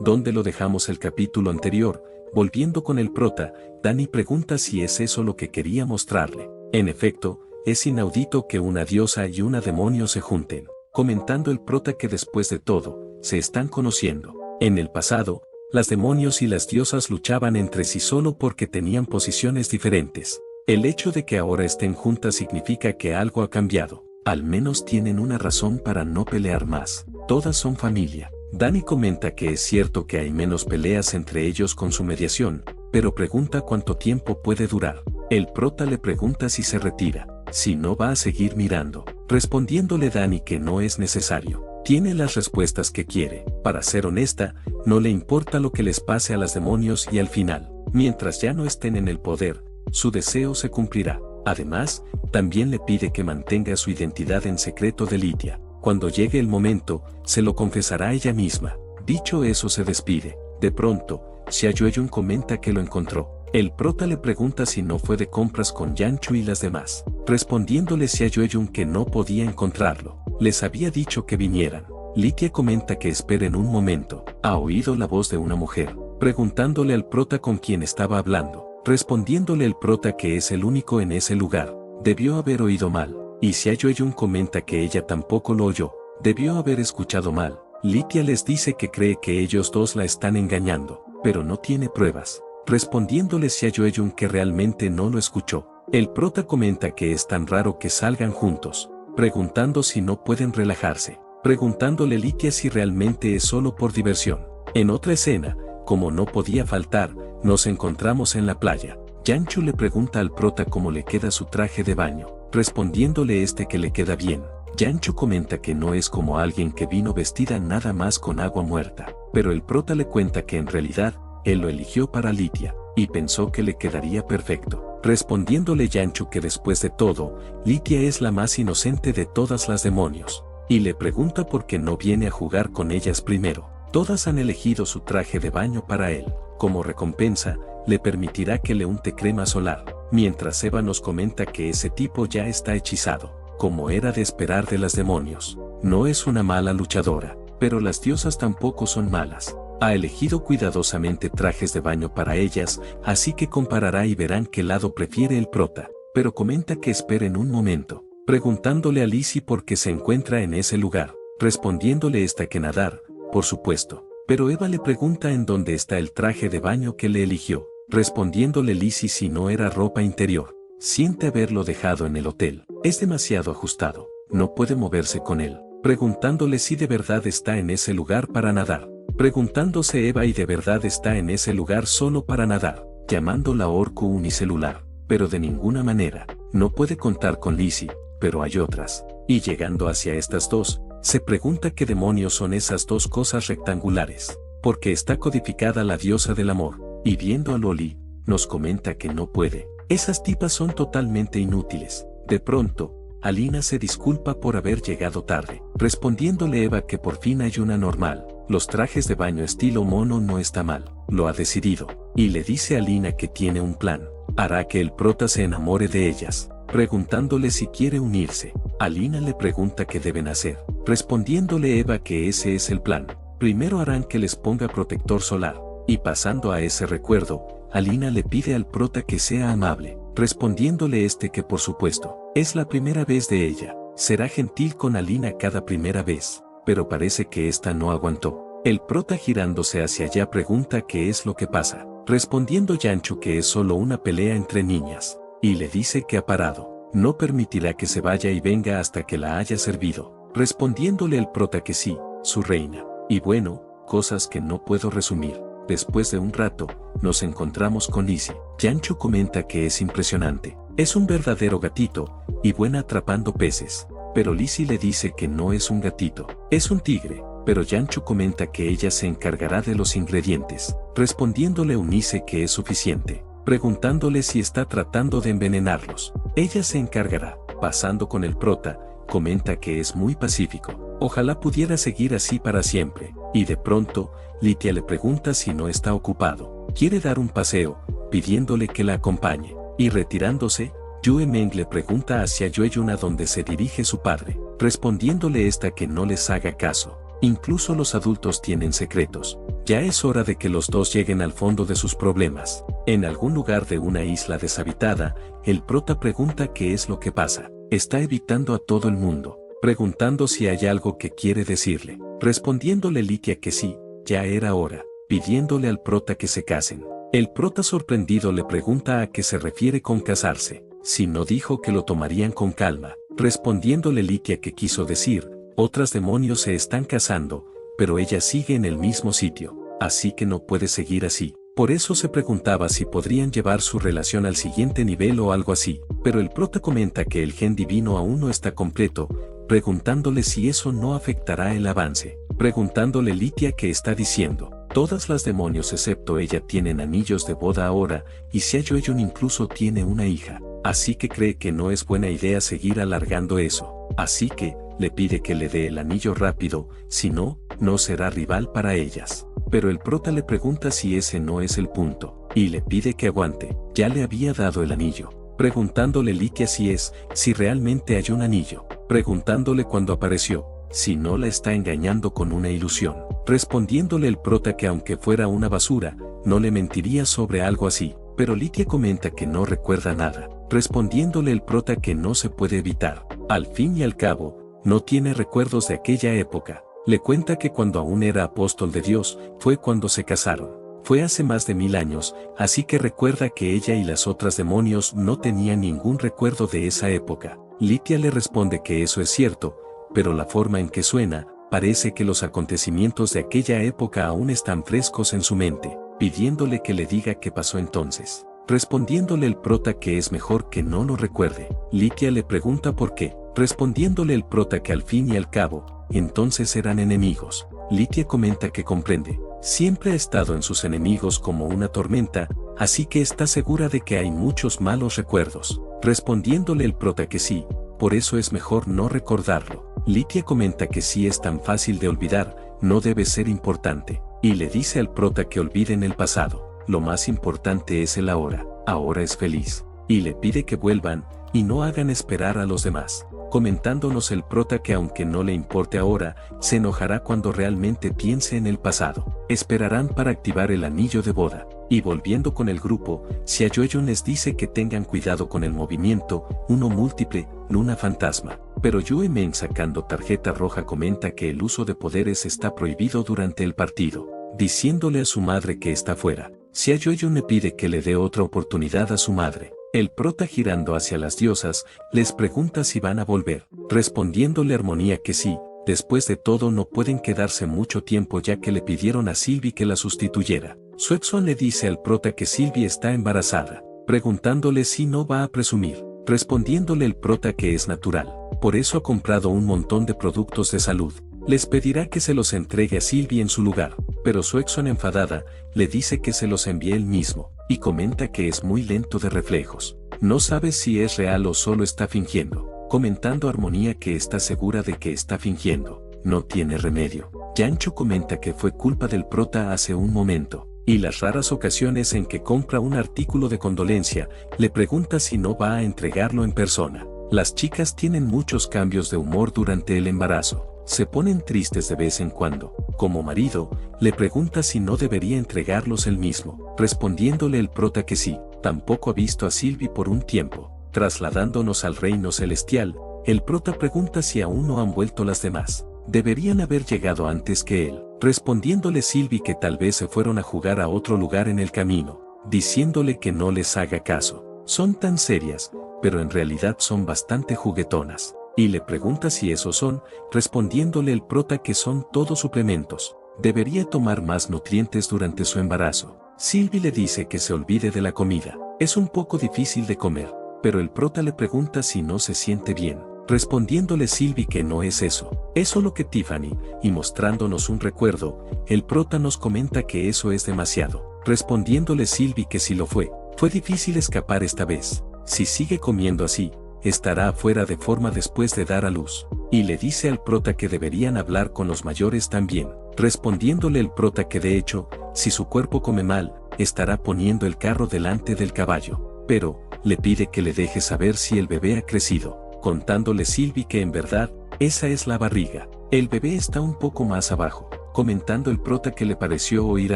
donde lo dejamos el capítulo anterior. Volviendo con el prota, Dani pregunta si es eso lo que quería mostrarle. En efecto, es inaudito que una diosa y una demonio se junten, comentando el prota que después de todo, se están conociendo. En el pasado, las demonios y las diosas luchaban entre sí solo porque tenían posiciones diferentes. El hecho de que ahora estén juntas significa que algo ha cambiado. Al menos tienen una razón para no pelear más. Todas son familia. Dani comenta que es cierto que hay menos peleas entre ellos con su mediación, pero pregunta cuánto tiempo puede durar. El prota le pregunta si se retira, si no va a seguir mirando, respondiéndole Dani que no es necesario. Tiene las respuestas que quiere. Para ser honesta, no le importa lo que les pase a los demonios y al final, mientras ya no estén en el poder, su deseo se cumplirá. Además, también le pide que mantenga su identidad en secreto de Lidia. Cuando llegue el momento, se lo confesará ella misma. Dicho eso se despide. De pronto, Xia Yueyun comenta que lo encontró. El prota le pregunta si no fue de compras con Yanchu y las demás, respondiéndole Xia Yueyun que no podía encontrarlo. Les había dicho que vinieran. Lidia comenta que esperen un momento. Ha oído la voz de una mujer, preguntándole al prota con quién estaba hablando, respondiéndole el prota que es el único en ese lugar. Debió haber oído mal. Y Xia Yueyun comenta que ella tampoco lo oyó. Debió haber escuchado mal. Lidia les dice que cree que ellos dos la están engañando, pero no tiene pruebas, respondiéndole Xia Yueyun que realmente no lo escuchó. El prota comenta que es tan raro que salgan juntos, preguntando si no pueden relajarse, preguntándole Lidia si realmente es solo por diversión. En otra escena, como no podía faltar, nos encontramos en la playa. Yanchu le pregunta al prota cómo le queda su traje de baño, respondiéndole que le queda bien. Yanchu comenta que no es como alguien que vino vestida nada más con agua muerta, pero el prota le cuenta que en realidad, él lo eligió para Lidia, y pensó que le quedaría perfecto, respondiéndole Yanchu que después de todo, Lidia es la más inocente de todas las demonios, y le pregunta por qué no viene a jugar con ellas primero. Todas han elegido su traje de baño para él. Como recompensa, le permitirá que le unte crema solar, mientras Eva nos comenta que ese tipo ya está hechizado, como era de esperar de las demonios. No es una mala luchadora, pero las diosas tampoco son malas. Ha elegido cuidadosamente trajes de baño para ellas, así que comparará y verán qué lado prefiere el prota, pero comenta que esperen un momento, preguntándole a Lizzie por qué se encuentra en ese lugar, respondiéndole que nadar, por supuesto. Pero Eva le pregunta en dónde está el traje de baño que le eligió, respondiéndole Lizzie si no era ropa interior. Siente haberlo dejado en el hotel. Es demasiado ajustado, no puede moverse con él, preguntándole si de verdad está en ese lugar para nadar. Preguntándose Eva y de verdad está en ese lugar solo para nadar, llamándola Orcu unicelular, pero de ninguna manera, no puede contar con Lizzie, pero hay otras. Y llegando hacia estas dos, se pregunta qué demonios son esas dos cosas rectangulares, porque está codificada la diosa del amor, y viendo a Loli, nos comenta que no puede. Esas tipas son totalmente inútiles. De pronto, Alina se disculpa por haber llegado tarde, respondiéndole Eva que por fin hay una normal. Los trajes de baño estilo mono no está mal, lo ha decidido, y le dice a Alina que tiene un plan. Hará que el prota se enamore de ellas, preguntándole si quiere unirse. Alina le pregunta qué deben hacer, respondiéndole Eva que ese es el plan. Primero harán que les ponga protector solar, y pasando a ese recuerdo, Alina le pide al prota que sea amable, respondiéndole que por supuesto, es la primera vez de ella. Será gentil con Alina cada primera vez, pero parece que esta no aguantó. El prota girándose hacia allá pregunta qué es lo que pasa, respondiendo Yanchu que es solo una pelea entre niñas, y le dice que ha parado. No permitirá que se vaya y venga hasta que la haya servido, respondiéndole el prota que sí, su reina. Y bueno, cosas que no puedo resumir. Después de un rato, nos encontramos con Lizzie. Yanchu comenta que es impresionante, es un verdadero gatito, y buena atrapando peces. Pero Lizzie le dice que no es un gatito, es un tigre. Pero Yanchu comenta que ella se encargará de los ingredientes, respondiéndole Eunice que es suficiente, preguntándole si está tratando de envenenarlos. Ella se encargará. Pasando con el prota, comenta que es muy pacífico, ojalá pudiera seguir así para siempre, y de pronto, Lidia le pregunta si no está ocupado, quiere dar un paseo, pidiéndole que la acompañe, y retirándose, Yue Meng le pregunta hacia Yueyun a donde se dirige su padre, respondiéndole que no les haga caso. Incluso los adultos tienen secretos, Ya es hora de que los dos lleguen al fondo de sus problemas. En algún lugar de una isla deshabitada, el prota pregunta qué es lo que pasa. Está evitando a todo el mundo, preguntando si hay algo que quiere decirle. Respondiéndole Litia que sí, ya era hora, pidiéndole al prota que se casen. El prota sorprendido le pregunta a qué se refiere con casarse. Si no dijo que lo tomarían con calma. Respondiéndole Litia que quiso decir, otras demonios se están casando, pero ella sigue en el mismo sitio, así que no puede seguir así. Por eso se preguntaba si podrían llevar su relación al siguiente nivel o algo así, pero el prota comenta que el gen divino aún no está completo, preguntándole si eso no afectará el avance. Preguntándole Litia qué está diciendo. Todas las demonios excepto ella tienen anillos de boda ahora, y Xiaoyun incluso tiene una hija, así que cree que no es buena idea seguir alargando eso. Así que, le pide que le dé el anillo rápido, si no, no será rival para ellas. Pero el prota le pregunta si ese no es el punto, y le pide que aguante, ya le había dado el anillo. Preguntándole Litia si realmente hay un anillo. Preguntándole cuándo apareció, si no la está engañando con una ilusión. Respondiéndole el prota que aunque fuera una basura, no le mentiría sobre algo así, pero Litia comenta que no recuerda nada. Respondiéndole el prota que no se puede evitar. Al fin y al cabo, no tiene recuerdos de aquella época. Le cuenta que cuando aún era apóstol de Dios, fue cuando se casaron. Fue hace más de 1000 años, así que recuerda que ella y las otras demonios no tenían ningún recuerdo de esa época. Litia le responde que eso es cierto, pero la forma en que suena, parece que los acontecimientos de aquella época aún están frescos en su mente, pidiéndole que le diga qué pasó entonces. Respondiéndole el prota que es mejor que no lo recuerde. Litia le pregunta por qué. Respondiéndole el prota que al fin y al cabo, entonces eran enemigos. Litia comenta que comprende. Siempre ha estado en sus enemigos como una tormenta, así que está segura de que hay muchos malos recuerdos. Respondiéndole el prota que sí, por eso es mejor no recordarlo. Litia comenta que si es tan fácil de olvidar, no debe ser importante, y le dice al prota que olviden el pasado. Lo más importante es el ahora es feliz, y le pide que vuelvan, y no hagan esperar a los demás. Comentándonos el prota que aunque no le importe ahora, se enojará cuando realmente piense en el pasado. Esperarán para activar el anillo de boda. Y volviendo con el grupo, Xiaoyun les dice que tengan cuidado con el movimiento, uno múltiple, luna fantasma. Pero Yue Meng sacando tarjeta roja comenta que el uso de poderes está prohibido durante el partido, diciéndole a su madre que está fuera. Xiaoyun le pide que le dé otra oportunidad a su madre. El prota girando hacia las diosas, les pregunta si van a volver, respondiéndole Armonía que sí. Después de todo no pueden quedarse mucho tiempo ya que le pidieron a Sylvie que la sustituyera. Suexuan le dice al prota que Sylvie está embarazada, preguntándole si no va a presumir, respondiéndole el prota que es natural, por eso ha comprado un montón de productos de salud. Les pedirá que se los entregue a Sylvie en su lugar, pero Suexuan enfadada, le dice que se los envíe él mismo, y comenta que es muy lento de reflejos. No sabe si es real o solo está fingiendo, comentando Armonía que está segura de que está fingiendo, no tiene remedio. Yancho comenta que fue culpa del prota hace un momento, y las raras ocasiones en que compra un artículo de condolencia, le pregunta si no va a entregarlo en persona. Las chicas tienen muchos cambios de humor durante el embarazo. Se ponen tristes de vez en cuando. Como marido, le pregunta si no debería entregarlos él mismo, respondiéndole el prota que sí. Tampoco ha visto a Sylvie por un tiempo. Trasladándonos al reino celestial, el prota pregunta si aún no han vuelto las demás. Deberían haber llegado antes que él, respondiéndole Sylvie que tal vez se fueron a jugar a otro lugar en el camino, diciéndole que no les haga caso. Son tan serias, pero en realidad son bastante juguetonas. Y le pregunta si esos son, respondiéndole el prota que son todos suplementos. Debería tomar más nutrientes durante su embarazo. Sylvie le dice que se olvide de la comida. Es un poco difícil de comer, pero el prota le pregunta si no se siente bien. Respondiéndole Sylvie que no es eso. Es solo que Tiffany, y mostrándonos un recuerdo, el prota nos comenta que eso es demasiado. Respondiéndole Sylvie que sí lo fue. Fue difícil escapar esta vez. Si sigue comiendo así, estará afuera de forma después de dar a luz. Y le dice al prota que deberían hablar con los mayores también, respondiéndole el prota que de hecho, si su cuerpo come mal, estará poniendo el carro delante del caballo. Pero, le pide que le deje saber si el bebé ha crecido, contándole Sylvie que en verdad, esa es la barriga. El bebé está un poco más abajo. comentando el prota que le pareció oír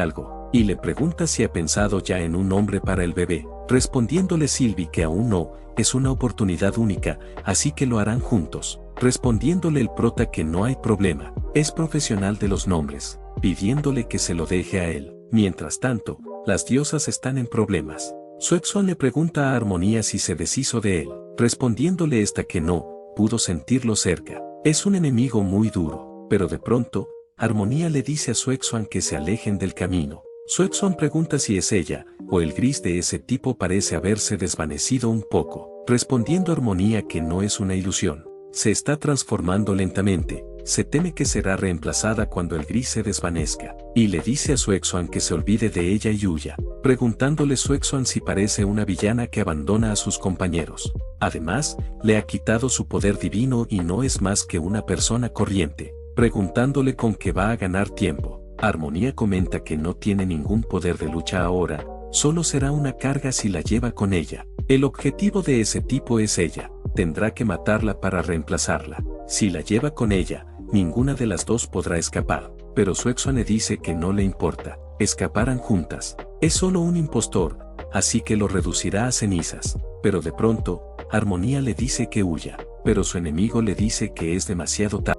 algo, y le pregunta si ha pensado ya en un nombre para el bebé, respondiéndole Sylvie que aún no, es una oportunidad única, así que lo harán juntos, respondiéndole el prota que no hay problema, es profesional de los nombres, pidiéndole que se lo deje a él. Mientras tanto, las diosas están en problemas. Suexuan le pregunta a Armonía si se deshizo de él, respondiéndole esta que no, pudo sentirlo cerca. Es un enemigo muy duro, pero de pronto, Armonía le dice a Suexuan que se alejen del camino. Suexuan pregunta si es ella, o el gris de ese tipo parece haberse desvanecido un poco, respondiendo Armonía que no es una ilusión. Se está transformando lentamente, se teme que será reemplazada cuando el gris se desvanezca, y le dice a Suexuan que se olvide de ella y huya, preguntándole Suexuan si parece una villana que abandona a sus compañeros. Además, le ha quitado su poder divino y no es más que una persona corriente, preguntándole con qué va a ganar tiempo. Armonía comenta que no tiene ningún poder de lucha ahora, solo será una carga si la lleva con ella. El objetivo de ese tipo es ella, tendrá que matarla para reemplazarla. Si la lleva con ella, ninguna de las dos podrá escapar, pero Suexuan le dice que no le importa, escaparán juntas. Es solo un impostor, así que lo reducirá a cenizas. Pero de pronto, Armonía le dice que huya, pero su enemigo le dice que es demasiado tarde.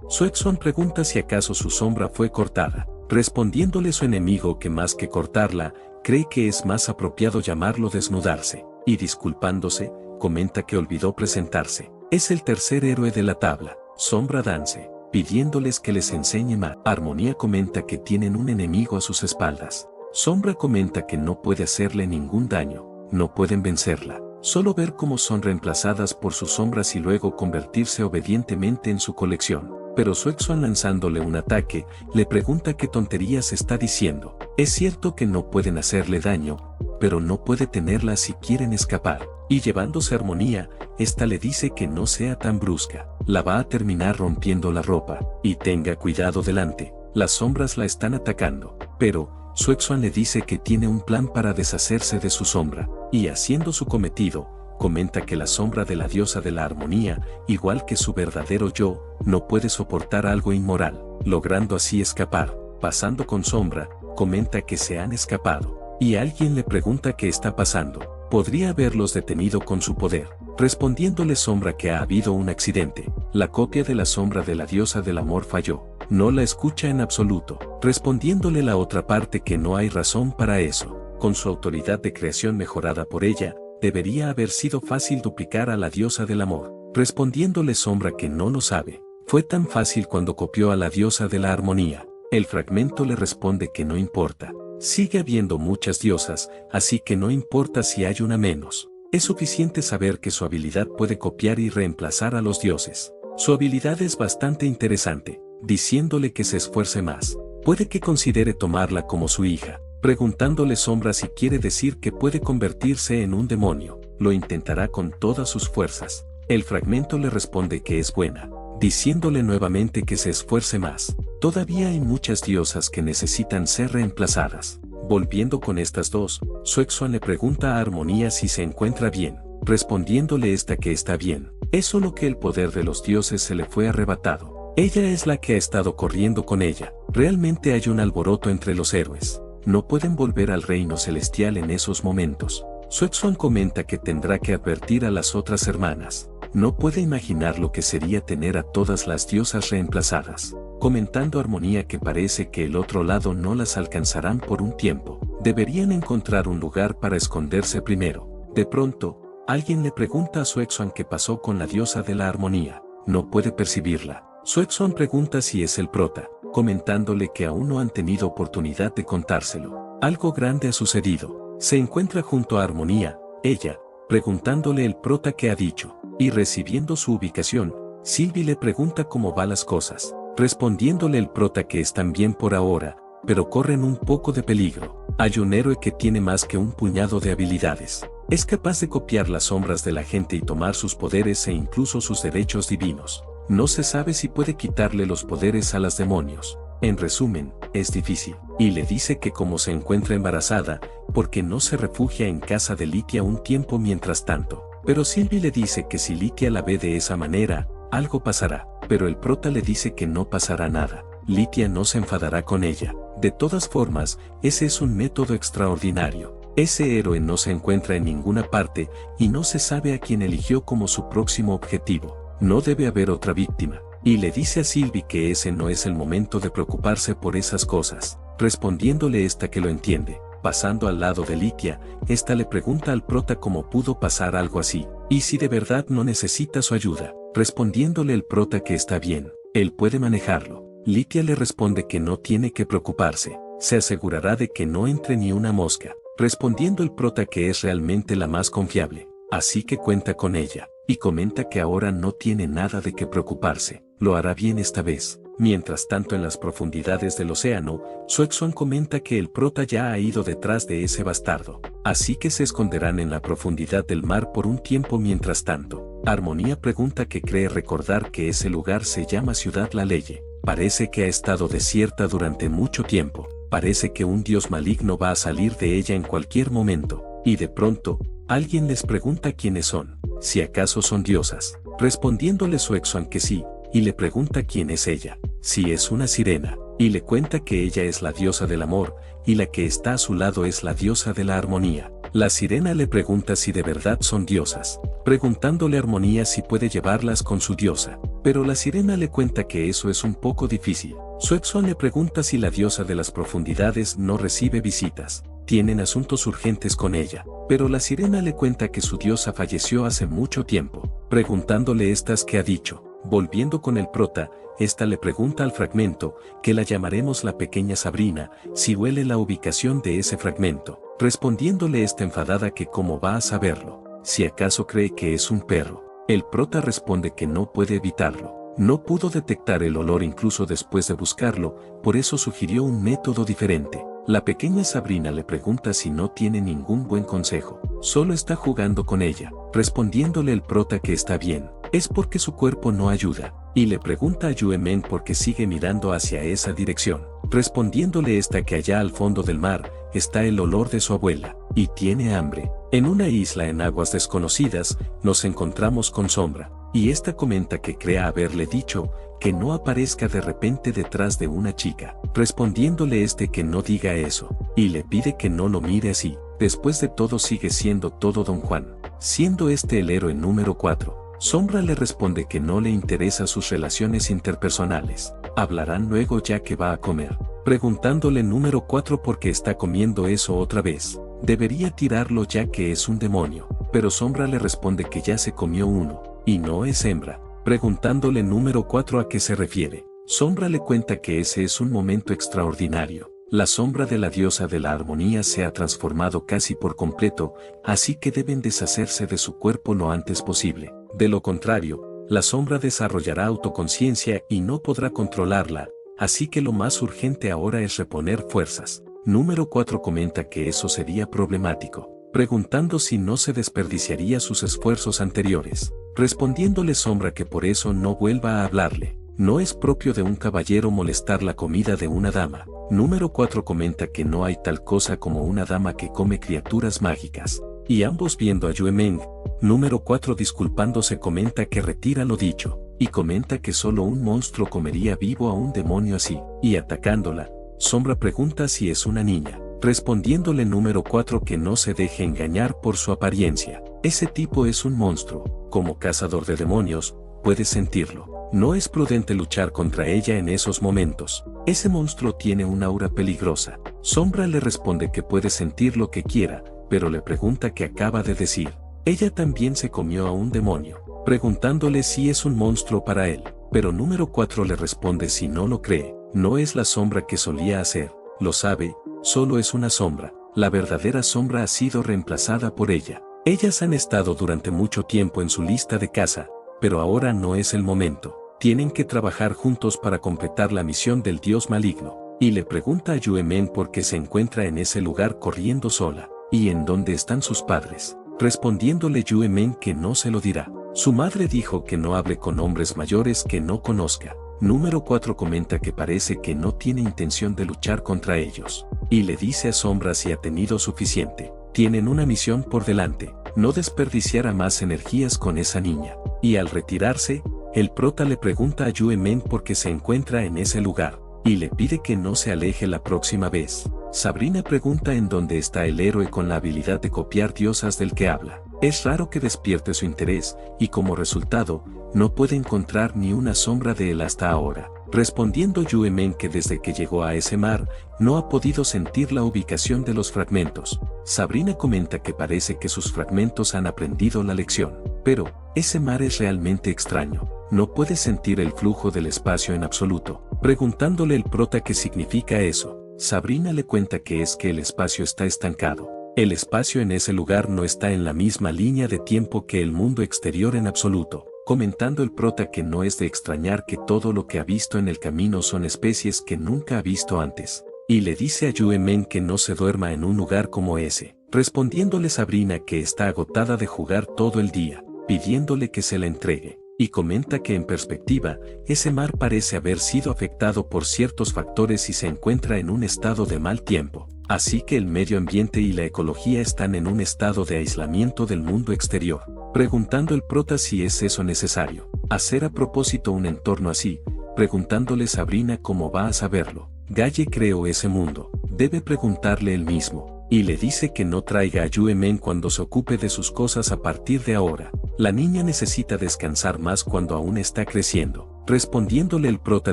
Suexuan pregunta si acaso su sombra fue cortada, respondiéndole su enemigo que más que cortarla, cree que es más apropiado llamarlo desnudarse, y disculpándose, comenta que olvidó presentarse. Es el tercer héroe de la tabla, Sombra Dance, pidiéndoles que les enseñe más. Armonía comenta que tienen un enemigo a sus espaldas. Sombra comenta que no puede hacerle ningún daño, no pueden vencerla, solo ver cómo son reemplazadas por sus sombras y luego convertirse obedientemente en su colección. Pero Suexuan lanzándole un ataque, le pregunta qué tonterías está diciendo. Es cierto que no pueden hacerle daño, pero no puede tenerla si quieren escapar. Y llevándose Armonía, esta le dice que no sea tan brusca, la va a terminar rompiendo la ropa, y tenga cuidado delante, las sombras la están atacando. Pero, Suexuan le dice que tiene un plan para deshacerse de su sombra, y haciendo su cometido, comenta que la sombra de la diosa de la armonía, igual que su verdadero yo, no puede soportar algo inmoral, logrando así escapar. Pasando con Sombra, comenta que se han escapado, y alguien le pregunta qué está pasando. Podría haberlos detenido con su poder, respondiéndole Sombra que ha habido un accidente. La copia de la sombra de la diosa del amor falló, no la escucha en absoluto, respondiéndole la otra parte que no hay razón para eso. Con su autoridad de creación mejorada por ella, debería haber sido fácil duplicar a la diosa del amor, respondiéndole Sombra que no lo sabe. Fue tan fácil cuando copió a la diosa de la armonía. El fragmento le responde que no importa. Sigue habiendo muchas diosas, así que no importa si hay una menos. Es suficiente saber que su habilidad puede copiar y reemplazar a los dioses. Su habilidad es bastante interesante, diciéndole que se esfuerce más. Puede que considere tomarla como su hija, preguntándole Sombra si quiere decir que puede convertirse en un demonio. Lo intentará con todas sus fuerzas. El fragmento le responde que es buena, diciéndole nuevamente que se esfuerce más. Todavía hay muchas diosas que necesitan ser reemplazadas. Volviendo con estas dos, Suexuan le pregunta a Armonía si se encuentra bien, respondiéndole esta que está bien. Es solo que el poder de los dioses se le fue arrebatado. Ella es la que ha estado corriendo con ella. Realmente hay un alboroto entre los héroes. No pueden volver al reino celestial en esos momentos. Suexuan comenta que tendrá que advertir a las otras hermanas. No puede imaginar lo que sería tener a todas las diosas reemplazadas. Comentando Armonía que parece que el otro lado no las alcanzarán por un tiempo. Deberían encontrar un lugar para esconderse primero. De pronto, alguien le pregunta a Suexuan qué pasó con la diosa de la armonía. No puede percibirla. Suexuan pregunta si es el prota, comentándole que aún no han tenido oportunidad de contárselo. Algo grande ha sucedido. Se encuentra junto a Armonía, ella, preguntándole el prota qué ha dicho, y recibiendo su ubicación, Sylvie le pregunta cómo van las cosas, respondiéndole el prota que están bien por ahora, pero corren un poco de peligro. Hay un héroe que tiene más que un puñado de habilidades. Es capaz de copiar las sombras de la gente y tomar sus poderes e incluso sus derechos divinos. No se sabe si puede quitarle los poderes a los demonios. En resumen, es difícil. Y le dice que como se encuentra embarazada, porque no se refugia en casa de Litia un tiempo mientras tanto. Pero Sylvie le dice que si Litia la ve de esa manera, algo pasará. Pero el prota le dice que no pasará nada. Litia no se enfadará con ella. De todas formas, ese es un método extraordinario. Ese héroe no se encuentra en ninguna parte y no se sabe a quién eligió como su próximo objetivo. No debe haber otra víctima. Y le dice a Sylvie que ese no es el momento de preocuparse por esas cosas. Respondiéndole esta que lo entiende. Pasando al lado de Litia, esta le pregunta al prota cómo pudo pasar algo así, y si de verdad no necesita su ayuda. Respondiéndole el prota que está bien, él puede manejarlo. Litia le responde que no tiene que preocuparse, se asegurará de que no entre ni una mosca. Respondiendo el prota que es realmente la más confiable, así que cuenta con ella, y comenta que ahora no tiene nada de qué preocuparse, lo hará bien esta vez. Mientras tanto en las profundidades del océano, Xuexuan comenta que el prota ya ha ido detrás de ese bastardo, así que se esconderán en la profundidad del mar por un tiempo mientras tanto. Armonía pregunta que cree recordar que ese lugar se llama Ciudad La Leye. Parece que ha estado desierta durante mucho tiempo, parece que un dios maligno va a salir de ella en cualquier momento, y de pronto, alguien les pregunta quiénes son, si acaso son diosas, respondiéndole Xuexuan que sí, y le pregunta quién es ella, si es una sirena, y le cuenta que ella es la diosa del amor, y la que está a su lado es la diosa de la armonía. La sirena le pregunta si de verdad son diosas, preguntándole a Armonía si puede llevarlas con su diosa, pero la sirena le cuenta que eso es un poco difícil. Xuexuan le pregunta si la diosa de las profundidades no recibe visitas, tienen asuntos urgentes con ella, pero la sirena le cuenta que su diosa falleció hace mucho tiempo, preguntándole estas que ha dicho. Volviendo con el prota, esta le pregunta al fragmento, que la llamaremos la pequeña Sabrina, si huele la ubicación de ese fragmento, respondiéndole esta enfadada que cómo va a saberlo, si acaso cree que es un perro. El prota responde que no puede evitarlo, no pudo detectar el olor incluso después de buscarlo, por eso sugirió un método diferente. La pequeña Sabrina le pregunta si no tiene ningún buen consejo, solo está jugando con ella, respondiéndole el prota que está bien, es porque su cuerpo no ayuda, y le pregunta a Yuemen por qué sigue mirando hacia esa dirección, respondiéndole esta que allá al fondo del mar, está el olor de su abuela, y tiene hambre. En una isla en aguas desconocidas, nos encontramos con Sombra, y esta comenta que cree haberle dicho, que no aparezca de repente detrás de una chica, respondiéndole este que no diga eso, y le pide que no lo mire así. Después de todo sigue siendo todo Don Juan, siendo este el héroe número 4. Sombra le responde que no le interesa sus relaciones interpersonales, hablarán luego ya que va a comer, preguntándole número 4 por qué está comiendo eso otra vez, debería tirarlo ya que es un demonio, pero Sombra le responde que ya se comió uno, y no es hembra, preguntándole número 4 a qué se refiere. Sombra le cuenta que ese es un momento extraordinario. La sombra de la diosa de la armonía se ha transformado casi por completo, así que deben deshacerse de su cuerpo lo antes posible. De lo contrario, la sombra desarrollará autoconciencia y no podrá controlarla, así que lo más urgente ahora es reponer fuerzas. Número 4 comenta que eso sería problemático, preguntando si no se desperdiciaría sus esfuerzos anteriores, respondiéndole Sombra que por eso no vuelva a hablarle. No es propio de un caballero molestar la comida de una dama. Número 4 comenta que no hay tal cosa como una dama que come criaturas mágicas. Y ambos viendo a Yuemeng, número 4 disculpándose comenta que retira lo dicho, y comenta que solo un monstruo comería vivo a un demonio así, y atacándola, Sombra pregunta si es una niña, respondiéndole número 4 que no se deje engañar por su apariencia. Ese tipo es un monstruo, como cazador de demonios, puede sentirlo. No es prudente luchar contra ella en esos momentos. Ese monstruo tiene una aura peligrosa. Sombra le responde que puede sentir lo que quiera, pero le pregunta qué acaba de decir. Ella también se comió a un demonio, preguntándole si es un monstruo para él, pero número 4 le responde si no lo cree, no es la sombra que solía hacer, lo sabe, solo es una sombra, la verdadera sombra ha sido reemplazada por ella. Ellas han estado durante mucho tiempo en su lista de caza, pero ahora no es el momento. Tienen que trabajar juntos para completar la misión del dios maligno, y le pregunta a Yuemen por qué se encuentra en ese lugar corriendo sola, y en dónde están sus padres, respondiéndole Yuemen que no se lo dirá. Su madre dijo que no hable con hombres mayores que no conozca. Número 4 comenta que parece que no tiene intención de luchar contra ellos, y le dice a Sombra si ha tenido suficiente. Tienen una misión por delante, no desperdiciará más energías con esa niña, y al retirarse, el prota le pregunta a Yuemen por qué se encuentra en ese lugar, y le pide que no se aleje la próxima vez. Sabrina pregunta en dónde está el héroe con la habilidad de copiar diosas del que habla. Es raro que despierte su interés, y como resultado, no puede encontrar ni una sombra de él hasta ahora. Respondiendo Yue Men que desde que llegó a ese mar, no ha podido sentir la ubicación de los fragmentos. Sabrina comenta que parece que sus fragmentos han aprendido la lección. Pero, ese mar es realmente extraño. No puede sentir el flujo del espacio en absoluto. Preguntándole el prota qué significa eso, Sabrina le cuenta que es que el espacio está estancado. El espacio en ese lugar no está en la misma línea de tiempo que el mundo exterior en absoluto. Comentando el prota que no es de extrañar que todo lo que ha visto en el camino son especies que nunca ha visto antes. Y le dice a Yue Men que no se duerma en un lugar como ese. Respondiéndole Sabrina que está agotada de jugar todo el día, pidiéndole que se la entregue. Y comenta que en perspectiva, ese mar parece haber sido afectado por ciertos factores y se encuentra en un estado de mal tiempo. Así que el medio ambiente y la ecología están en un estado de aislamiento del mundo exterior. Preguntando el prota si es eso necesario. Hacer a propósito un entorno así, preguntándole Sabrina cómo va a saberlo. Galle creó ese mundo, debe preguntarle él mismo. Y le dice que no traiga a Yue Men cuando se ocupe de sus cosas a partir de ahora. La niña necesita descansar más cuando aún está creciendo. Respondiéndole el prota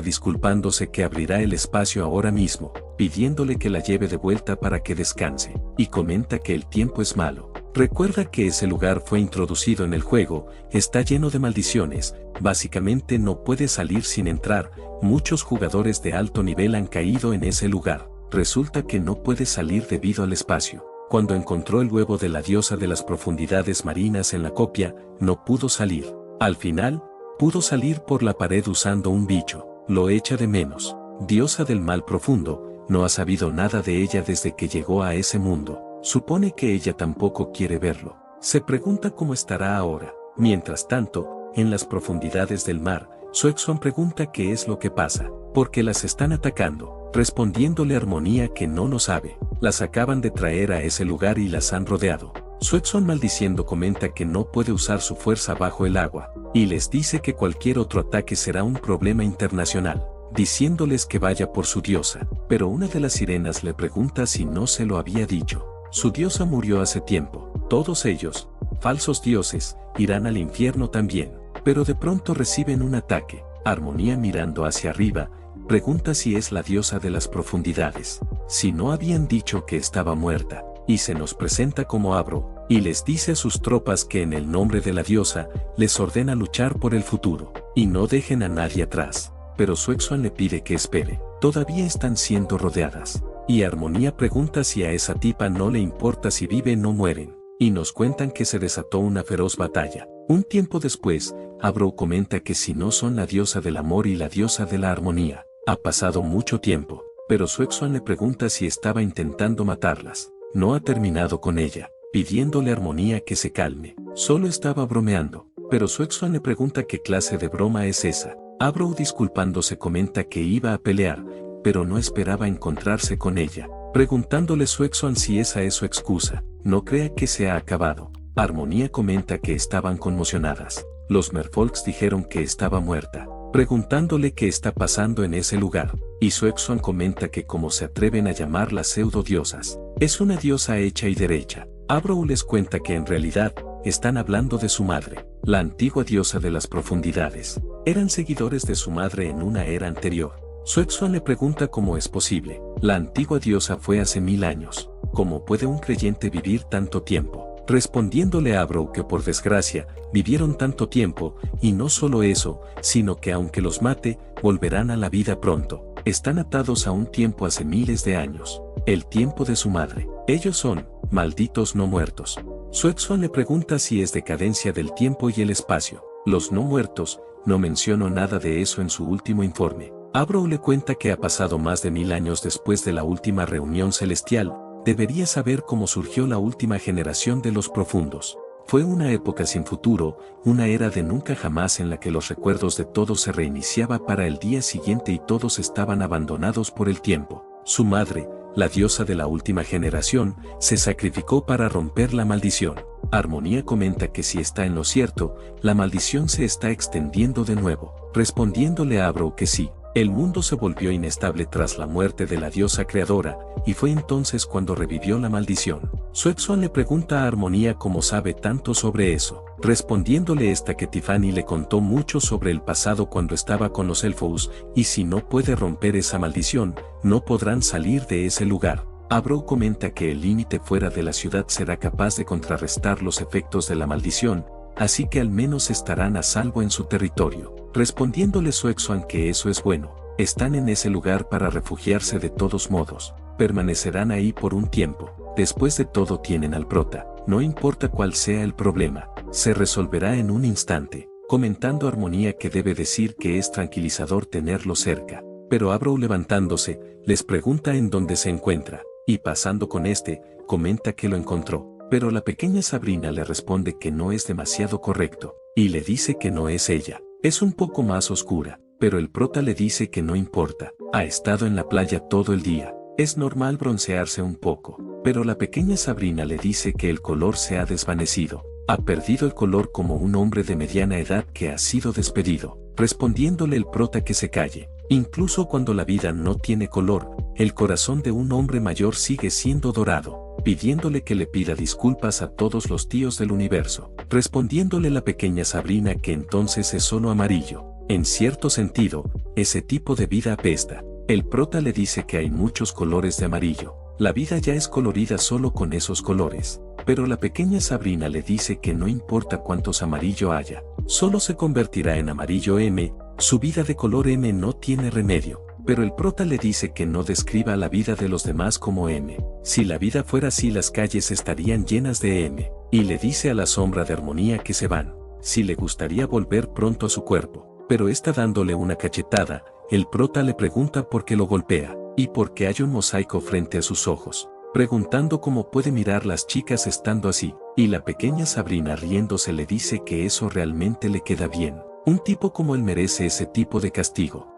disculpándose que abrirá el espacio ahora mismo, pidiéndole que la lleve de vuelta para que descanse, y comenta que el tiempo es malo. Recuerda que ese lugar fue introducido en el juego, está lleno de maldiciones, básicamente no puede salir sin entrar, muchos jugadores de alto nivel han caído en ese lugar. Resulta que no puede salir debido al espacio. Cuando encontró el huevo de la diosa de las profundidades marinas en la copia, no pudo salir. Al final, pudo salir por la pared usando un bicho. Lo echa de menos. Diosa del mal profundo, no ha sabido nada de ella desde que llegó a ese mundo. Supone que ella tampoco quiere verlo. Se pregunta cómo estará ahora. Mientras tanto, en las profundidades del mar, Suexuan pregunta qué es lo que pasa, porque las están atacando, respondiéndole Armonía que no lo sabe. Las acaban de traer a ese lugar y las han rodeado. Suexuan maldiciendo comenta que no puede usar su fuerza bajo el agua, y les dice que cualquier otro ataque será un problema internacional, diciéndoles que vaya por su diosa, pero una de las sirenas le pregunta si no se lo había dicho. Su diosa murió hace tiempo, todos ellos, falsos dioses, irán al infierno también. Pero de pronto reciben un ataque. Armonía mirando hacia arriba, pregunta si es la diosa de las profundidades. Si no habían dicho que estaba muerta, y se nos presenta como Abro, y les dice a sus tropas que en el nombre de la diosa, les ordena luchar por el futuro, y no dejen a nadie atrás. Pero Suexuan le pide que espere, todavía están siendo rodeadas. Y Armonía pregunta si a esa tipa no le importa si viven o mueren, y nos cuentan que se desató una feroz batalla. Un tiempo después, Abro comenta que si no son la diosa del amor y la diosa de la armonía, ha pasado mucho tiempo, pero Suexuan le pregunta si estaba intentando matarlas. No ha terminado con ella, pidiéndole a Armonía que se calme, solo estaba bromeando, pero Suexuan le pregunta qué clase de broma es esa. Abro disculpándose comenta que iba a pelear, pero no esperaba encontrarse con ella, preguntándole Suexuan si esa es su excusa, no crea que se ha acabado. Armonía comenta que estaban conmocionadas. Los merfolks dijeron que estaba muerta, preguntándole qué está pasando en ese lugar, y Suexuan comenta que como se atreven a llamarlas pseudo-diosas, es una diosa hecha y derecha. Abro les cuenta que en realidad, están hablando de su madre, la antigua diosa de las profundidades. Eran seguidores de su madre en una era anterior. Suexuan le pregunta cómo es posible. La antigua diosa fue hace 1000 años. ¿Cómo puede un creyente vivir tanto tiempo? Respondiéndole a Abro que por desgracia, vivieron tanto tiempo, y no solo eso, sino que aunque los mate, volverán a la vida pronto. Están atados a un tiempo hace miles de años, el tiempo de su madre. Ellos son, malditos no muertos. Suexuan le pregunta si es decadencia del tiempo y el espacio. Los no muertos, no mencionó nada de eso en su último informe. Abro le cuenta que ha pasado más de 1000 años después de la última reunión celestial. Debería saber cómo surgió la última generación de los profundos. Fue una época sin futuro, una era de nunca jamás en la que los recuerdos de todos se reiniciaba para el día siguiente y todos estaban abandonados por el tiempo. Su madre, la diosa de la última generación, se sacrificó para romper la maldición. Armonía comenta que si está en lo cierto, la maldición se está extendiendo de nuevo, respondiéndole a Abro que sí. El mundo se volvió inestable tras la muerte de la diosa creadora, y fue entonces cuando revivió la maldición. Suexuan le pregunta a Armonía cómo sabe tanto sobre eso, respondiéndole esta que Tiffany le contó mucho sobre el pasado cuando estaba con los Elfos, y si no puede romper esa maldición, no podrán salir de ese lugar. Abro comenta que el límite fuera de la ciudad será capaz de contrarrestar los efectos de la maldición, así que al menos estarán a salvo en su territorio. Respondiéndole Suexuan que eso es bueno, están en ese lugar para refugiarse de todos modos, permanecerán ahí por un tiempo, después de todo tienen al prota, no importa cuál sea el problema, se resolverá en un instante, comentando Armonía que debe decir que es tranquilizador tenerlo cerca, pero Abro levantándose, les pregunta en dónde se encuentra, y pasando con comenta que lo encontró. Pero la pequeña Sabrina le responde que no es demasiado correcto, y le dice que no es ella. Es un poco más oscura, pero el prota le dice que no importa, ha estado en la playa todo el día, es normal broncearse un poco, pero la pequeña Sabrina le dice que el color se ha desvanecido, ha perdido el color como un hombre de mediana edad que ha sido despedido, respondiéndole el prota que se calle. Incluso cuando la vida no tiene color, el corazón de un hombre mayor sigue siendo dorado, pidiéndole que le pida disculpas a todos los tíos del universo, respondiéndole la pequeña Sabrina que entonces es solo amarillo. En cierto sentido, ese tipo de vida apesta. El prota le dice que hay muchos colores de amarillo, la vida ya es colorida solo con esos colores, pero la pequeña Sabrina le dice que no importa cuántos amarillo haya, solo se convertirá en amarillo M, su vida de color M no tiene remedio. Pero el prota le dice que no describa la vida de los demás como M. Si la vida fuera así las calles estarían llenas de M. Y le dice a la sombra de Armonía que se van. Si le gustaría volver pronto a su cuerpo. Pero está dándole una cachetada, el prota le pregunta por qué lo golpea. Y por qué hay un mosaico frente a sus ojos. Preguntando cómo puede mirar las chicas estando así. Y la pequeña Sabrina riéndose le dice que eso realmente le queda bien. Un tipo como él merece ese tipo de castigo.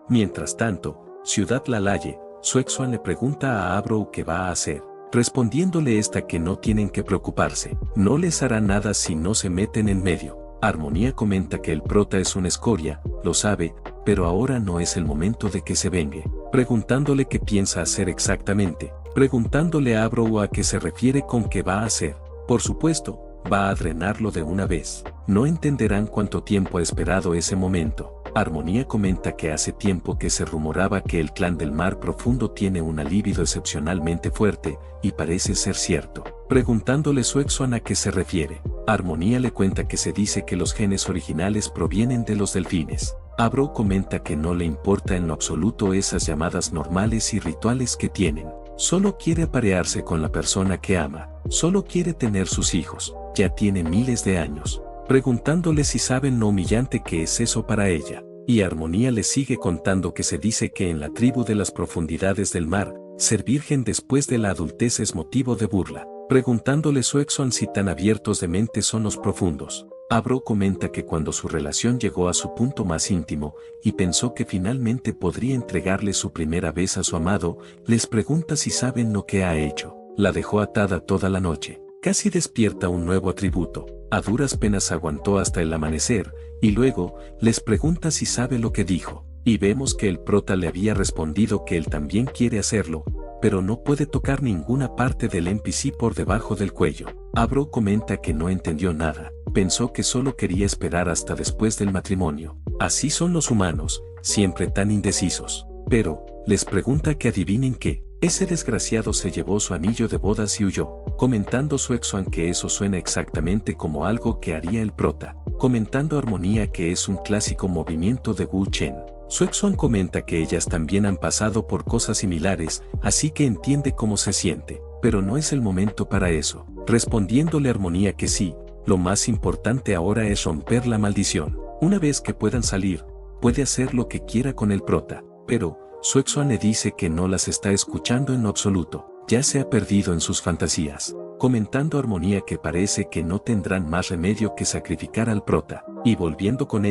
Mientras tanto, Ciudad Lalaye, Suexuan le pregunta a Abro qué va a hacer, respondiéndole esta que no tienen que preocuparse, no les hará nada si no se meten en medio. Armonía comenta que el prota es una escoria, lo sabe, pero ahora no es el momento de que se vengue, preguntándole qué piensa hacer exactamente, preguntándole a Abro a qué se refiere con qué va a hacer. Por supuesto, va a drenarlo de una vez, no entenderán cuánto tiempo ha esperado ese momento. Armonía comenta que hace tiempo que se rumoraba que el clan del mar profundo tiene una libido excepcionalmente fuerte, y parece ser cierto. Preguntándole Suexuan a qué se refiere, Armonía le cuenta que se dice que los genes originales provienen de los delfines. Abro comenta que no le importa en lo absoluto esas llamadas normales y rituales que tienen. Solo quiere aparearse con la persona que ama, solo quiere tener sus hijos, ya tiene miles de años. Preguntándole si saben lo humillante que es eso para ella. Y Armonía le sigue contando que se dice que en la tribu de las profundidades del mar, ser virgen después de la adultez es motivo de burla. Preguntándole Suexuan si tan abiertos de mente son los profundos. Abro comenta que cuando su relación llegó a su punto más íntimo, y pensó que finalmente podría entregarle su primera vez a su amado, les pregunta si saben lo que ha hecho. La dejó atada toda la noche. Casi despierta un nuevo atributo. A duras penas aguantó hasta el amanecer, y luego, les pregunta si sabe lo que dijo, y vemos que el prota le había respondido que él también quiere hacerlo, pero no puede tocar ninguna parte del NPC por debajo del cuello. Abro comenta que no entendió nada, pensó que solo quería esperar hasta después del matrimonio. Así son los humanos, siempre tan indecisos. Pero, les pregunta que adivinen qué. Ese desgraciado se llevó su anillo de bodas y huyó, comentando Suexuan que eso suena exactamente como algo que haría el prota, comentando Armonía que es un clásico movimiento de Wu Chen. Suexuan comenta que ellas también han pasado por cosas similares, así que entiende cómo se siente, pero no es el momento para eso, respondiéndole Armonía que sí, lo más importante ahora es romper la maldición. Una vez que puedan salir, puede hacer lo que quiera con el prota, pero Suexuan le dice que no las está escuchando en lo absoluto, ya se ha perdido en sus fantasías, comentando Armonía que parece que no tendrán más remedio que sacrificar al prota, y volviendo con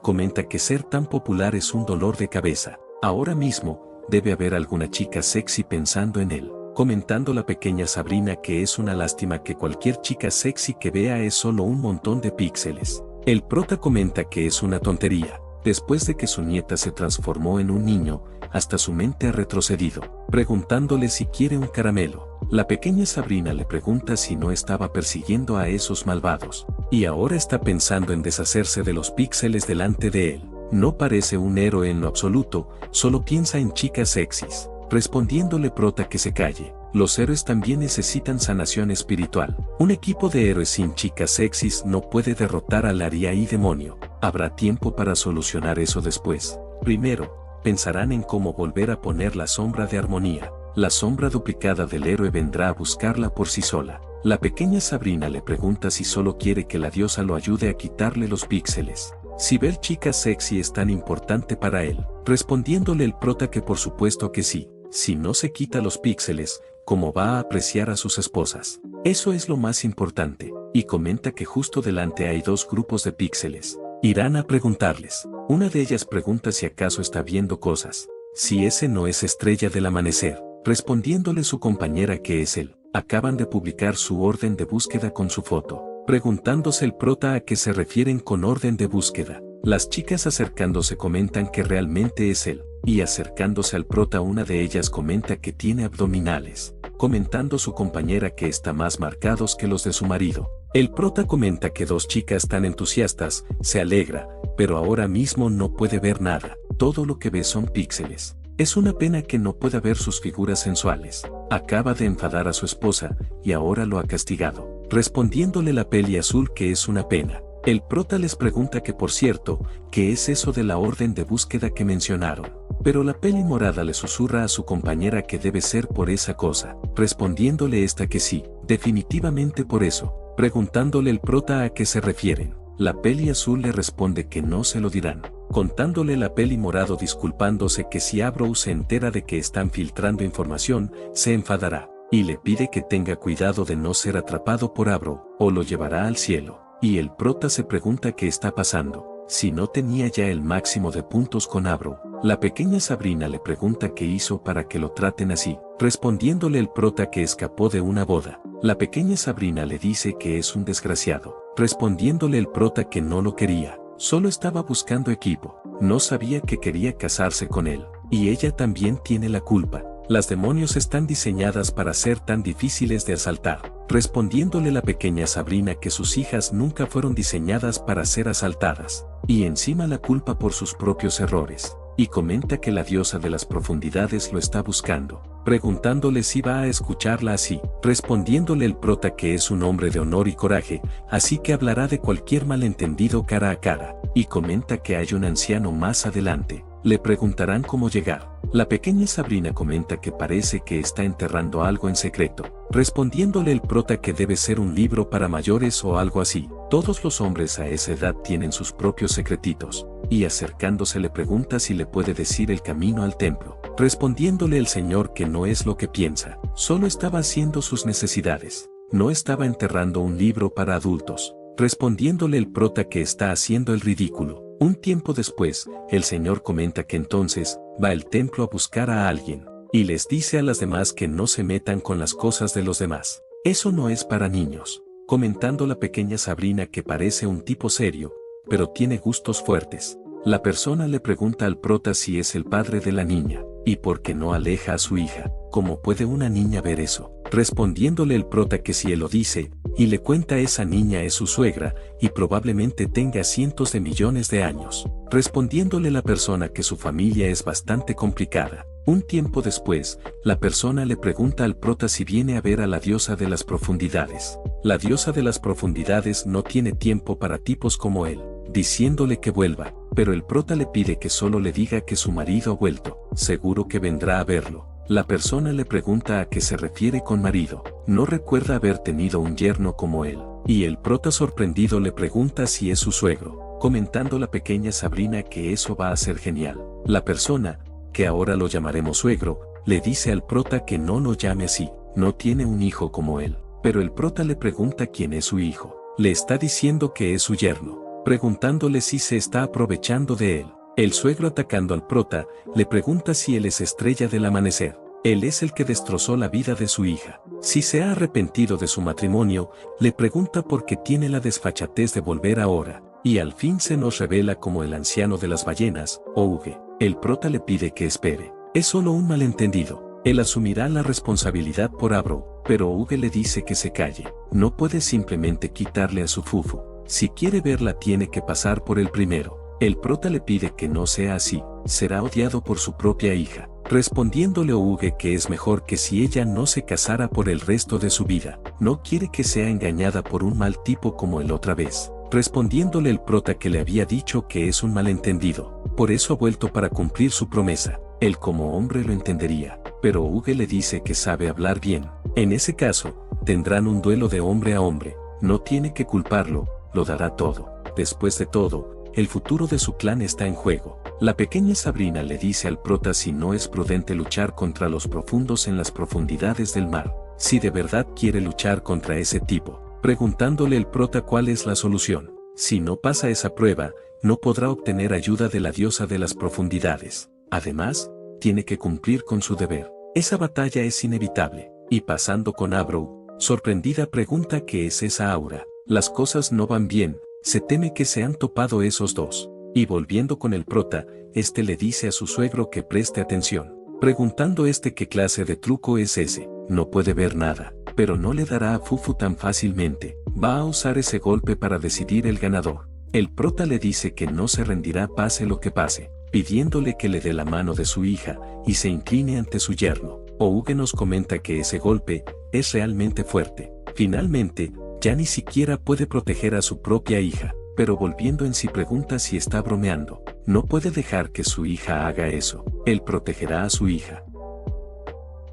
comenta que ser tan popular es un dolor de cabeza, ahora mismo, debe haber alguna chica sexy pensando en él, comentando la pequeña Sabrina que es una lástima que cualquier chica sexy que vea es solo un montón de píxeles. El prota comenta que es una tontería. después de que su nieta se transformó en un niño, hasta su mente ha retrocedido, preguntándole si quiere un caramelo. La pequeña Sabrina le pregunta si no estaba persiguiendo a esos malvados, y ahora está pensando en deshacerse de los píxeles delante de él. No parece un héroe en lo absoluto, solo piensa en chicas sexys. Respondiéndole Prota que se calle. Los héroes también necesitan sanación espiritual. Un equipo de héroes sin chicas sexys no puede derrotar al Ariai demonio. Habrá tiempo para solucionar eso después. Primero, pensarán en cómo volver a poner la sombra de armonía. La sombra duplicada del héroe vendrá a buscarla por sí sola. La pequeña Sabrina le pregunta si solo quiere que la diosa lo ayude a quitarle los píxeles. Si ver chicas sexy es tan importante para él. Respondiéndole el Prota que por supuesto que sí. Si no se quita los píxeles, ¿cómo va a apreciar a sus esposas? Eso es lo más importante. Y comenta que justo delante hay dos grupos de píxeles. Irán a preguntarles. Una de ellas pregunta si acaso está viendo cosas. Si ese no es Estrella del Amanecer. Respondiéndole su compañera que es él. Acaban de publicar su orden de búsqueda con su foto. Preguntándose el Prota a qué se refieren con orden de búsqueda. Las chicas acercándose comentan que realmente es él. Y acercándose al Prota una de ellas comenta que tiene abdominales. Comentando su compañera que está más marcados que los de su marido. El Prota comenta que dos chicas tan entusiastas, se alegra, pero ahora mismo no puede ver nada. Todo lo que ve son píxeles. Es una pena que no pueda ver sus figuras sensuales. Acaba de enfadar a su esposa, y ahora lo ha castigado. Respondiéndole la peli azul que es una pena. El Prota les pregunta que por cierto, ¿qué es eso de la orden de búsqueda que mencionaron? Pero la peli morada le susurra a su compañera que debe ser por esa cosa, respondiéndole esta que sí, definitivamente por eso, preguntándole el Prota a qué se refieren. La peli azul le responde que no se lo dirán, contándole la peli morado disculpándose que si Abro se entera de que están filtrando información, se enfadará, y le pide que tenga cuidado de no ser atrapado por Abro, o lo llevará al cielo. Y el Prota se pregunta qué está pasando, si no tenía ya el máximo de puntos con Abro. La pequeña Sabrina le pregunta qué hizo para que lo traten así, respondiéndole el Prota que escapó de una boda. La pequeña Sabrina le dice que es un desgraciado, respondiéndole el Prota que no lo quería, solo estaba buscando equipo, no sabía que quería casarse con él, y ella también tiene la culpa. Las demonios están diseñadas para ser tan difíciles de asaltar, respondiéndole la pequeña Sabrina que sus hijas nunca fueron diseñadas para ser asaltadas, y encima la culpa por sus propios errores, y comenta que la diosa de las profundidades lo está buscando, preguntándole si va a escucharla así, respondiéndole el Prota que es un hombre de honor y coraje, así que hablará de cualquier malentendido cara a cara, y comenta que hay un anciano más adelante. Le preguntarán cómo llegar. La pequeña Sabrina comenta que parece que está enterrando algo en secreto, respondiéndole el Prota que debe ser un libro para mayores o algo así. Todos los hombres a esa edad tienen sus propios secretitos, y acercándose le pregunta si le puede decir el camino al templo, respondiéndole el señor que no es lo que piensa, solo estaba haciendo sus necesidades, no estaba enterrando un libro para adultos, respondiéndole el Prota que está haciendo el ridículo. Un tiempo después, el señor comenta que entonces, va al templo a buscar a alguien, y les dice a las demás que no se metan con las cosas de los demás. Eso no es para niños, comentando la pequeña Sabrina que parece un tipo serio, pero tiene gustos fuertes. La persona le pregunta al Prota si es el padre de la niña, y por qué no aleja a su hija. ¿Cómo puede una niña ver eso? Respondiéndole el Prota que si él lo dice, y le cuenta esa niña es su suegra, y probablemente tenga cientos de millones de años. Respondiéndole la persona que su familia es bastante complicada. Un tiempo después, la persona le pregunta al Prota si viene a ver a la diosa de las profundidades. La diosa de las profundidades no tiene tiempo para tipos como él, diciéndole que vuelva, pero el Prota le pide que solo le diga que su marido ha vuelto, seguro que vendrá a verlo. La persona le pregunta a qué se refiere con marido, no recuerda haber tenido un yerno como él, y el Prota sorprendido le pregunta si es su suegro, comentando la pequeña Sabrina que eso va a ser genial. La persona, que ahora lo llamaremos suegro, le dice al Prota que no lo llame así, no tiene un hijo como él, pero el Prota le pregunta quién es su hijo, le está diciendo que es su yerno, preguntándole si se está aprovechando de él. El suegro atacando al Prota, le pregunta si él es Estrella del Amanecer. Él es el que destrozó la vida de su hija. Si se ha arrepentido de su matrimonio, le pregunta por qué tiene la desfachatez de volver ahora. y al fin se nos revela como el anciano de las ballenas, Ouge. El prota le pide que espere. Es solo un malentendido. Él asumirá la responsabilidad por Abro, pero Ouge le dice que se calle. No puede simplemente quitarle a su fufu. Si quiere verla tiene que pasar por el primero. El prota le pide que no sea así, será odiado por su propia hija. Respondiéndole Ouge que es mejor que si ella no se casara por el resto de su vida. No quiere que sea engañada por un mal tipo como el otra vez. Respondiéndole el prota que le había dicho que es un malentendido. Por eso ha vuelto para cumplir su promesa. Él como hombre lo entendería, pero Ouge le dice que sabe hablar bien. En ese caso, tendrán un duelo de hombre a hombre. No tiene que culparlo, lo dará todo. Después de todo, el futuro de su clan está en juego. La pequeña Sabrina le dice al prota si no es prudente luchar contra los profundos en las profundidades del mar. Si de verdad quiere luchar contra ese tipo, preguntándole el prota cuál es la solución. Si no pasa esa prueba, no podrá obtener ayuda de la diosa de las profundidades. Además, tiene que cumplir con su deber. Esa batalla es inevitable. Y pasando con Abro, sorprendida pregunta qué es esa aura. Las cosas no van bien, se teme que se han topado esos dos. Y volviendo con el prota, este le dice a su suegro que preste atención. Preguntando qué clase de truco es ese. No puede ver nada, pero no le dará a Fufu tan fácilmente. Va a usar ese golpe para decidir el ganador. El prota le dice que no se rendirá pase lo que pase, pidiéndole que le dé la mano de su hija y se incline ante su yerno. Ouge nos comenta que ese golpe es realmente fuerte. Finalmente, ya ni siquiera puede proteger a su propia hija, pero volviendo en sí pregunta si está bromeando. No puede dejar que su hija haga eso. Él protegerá a su hija.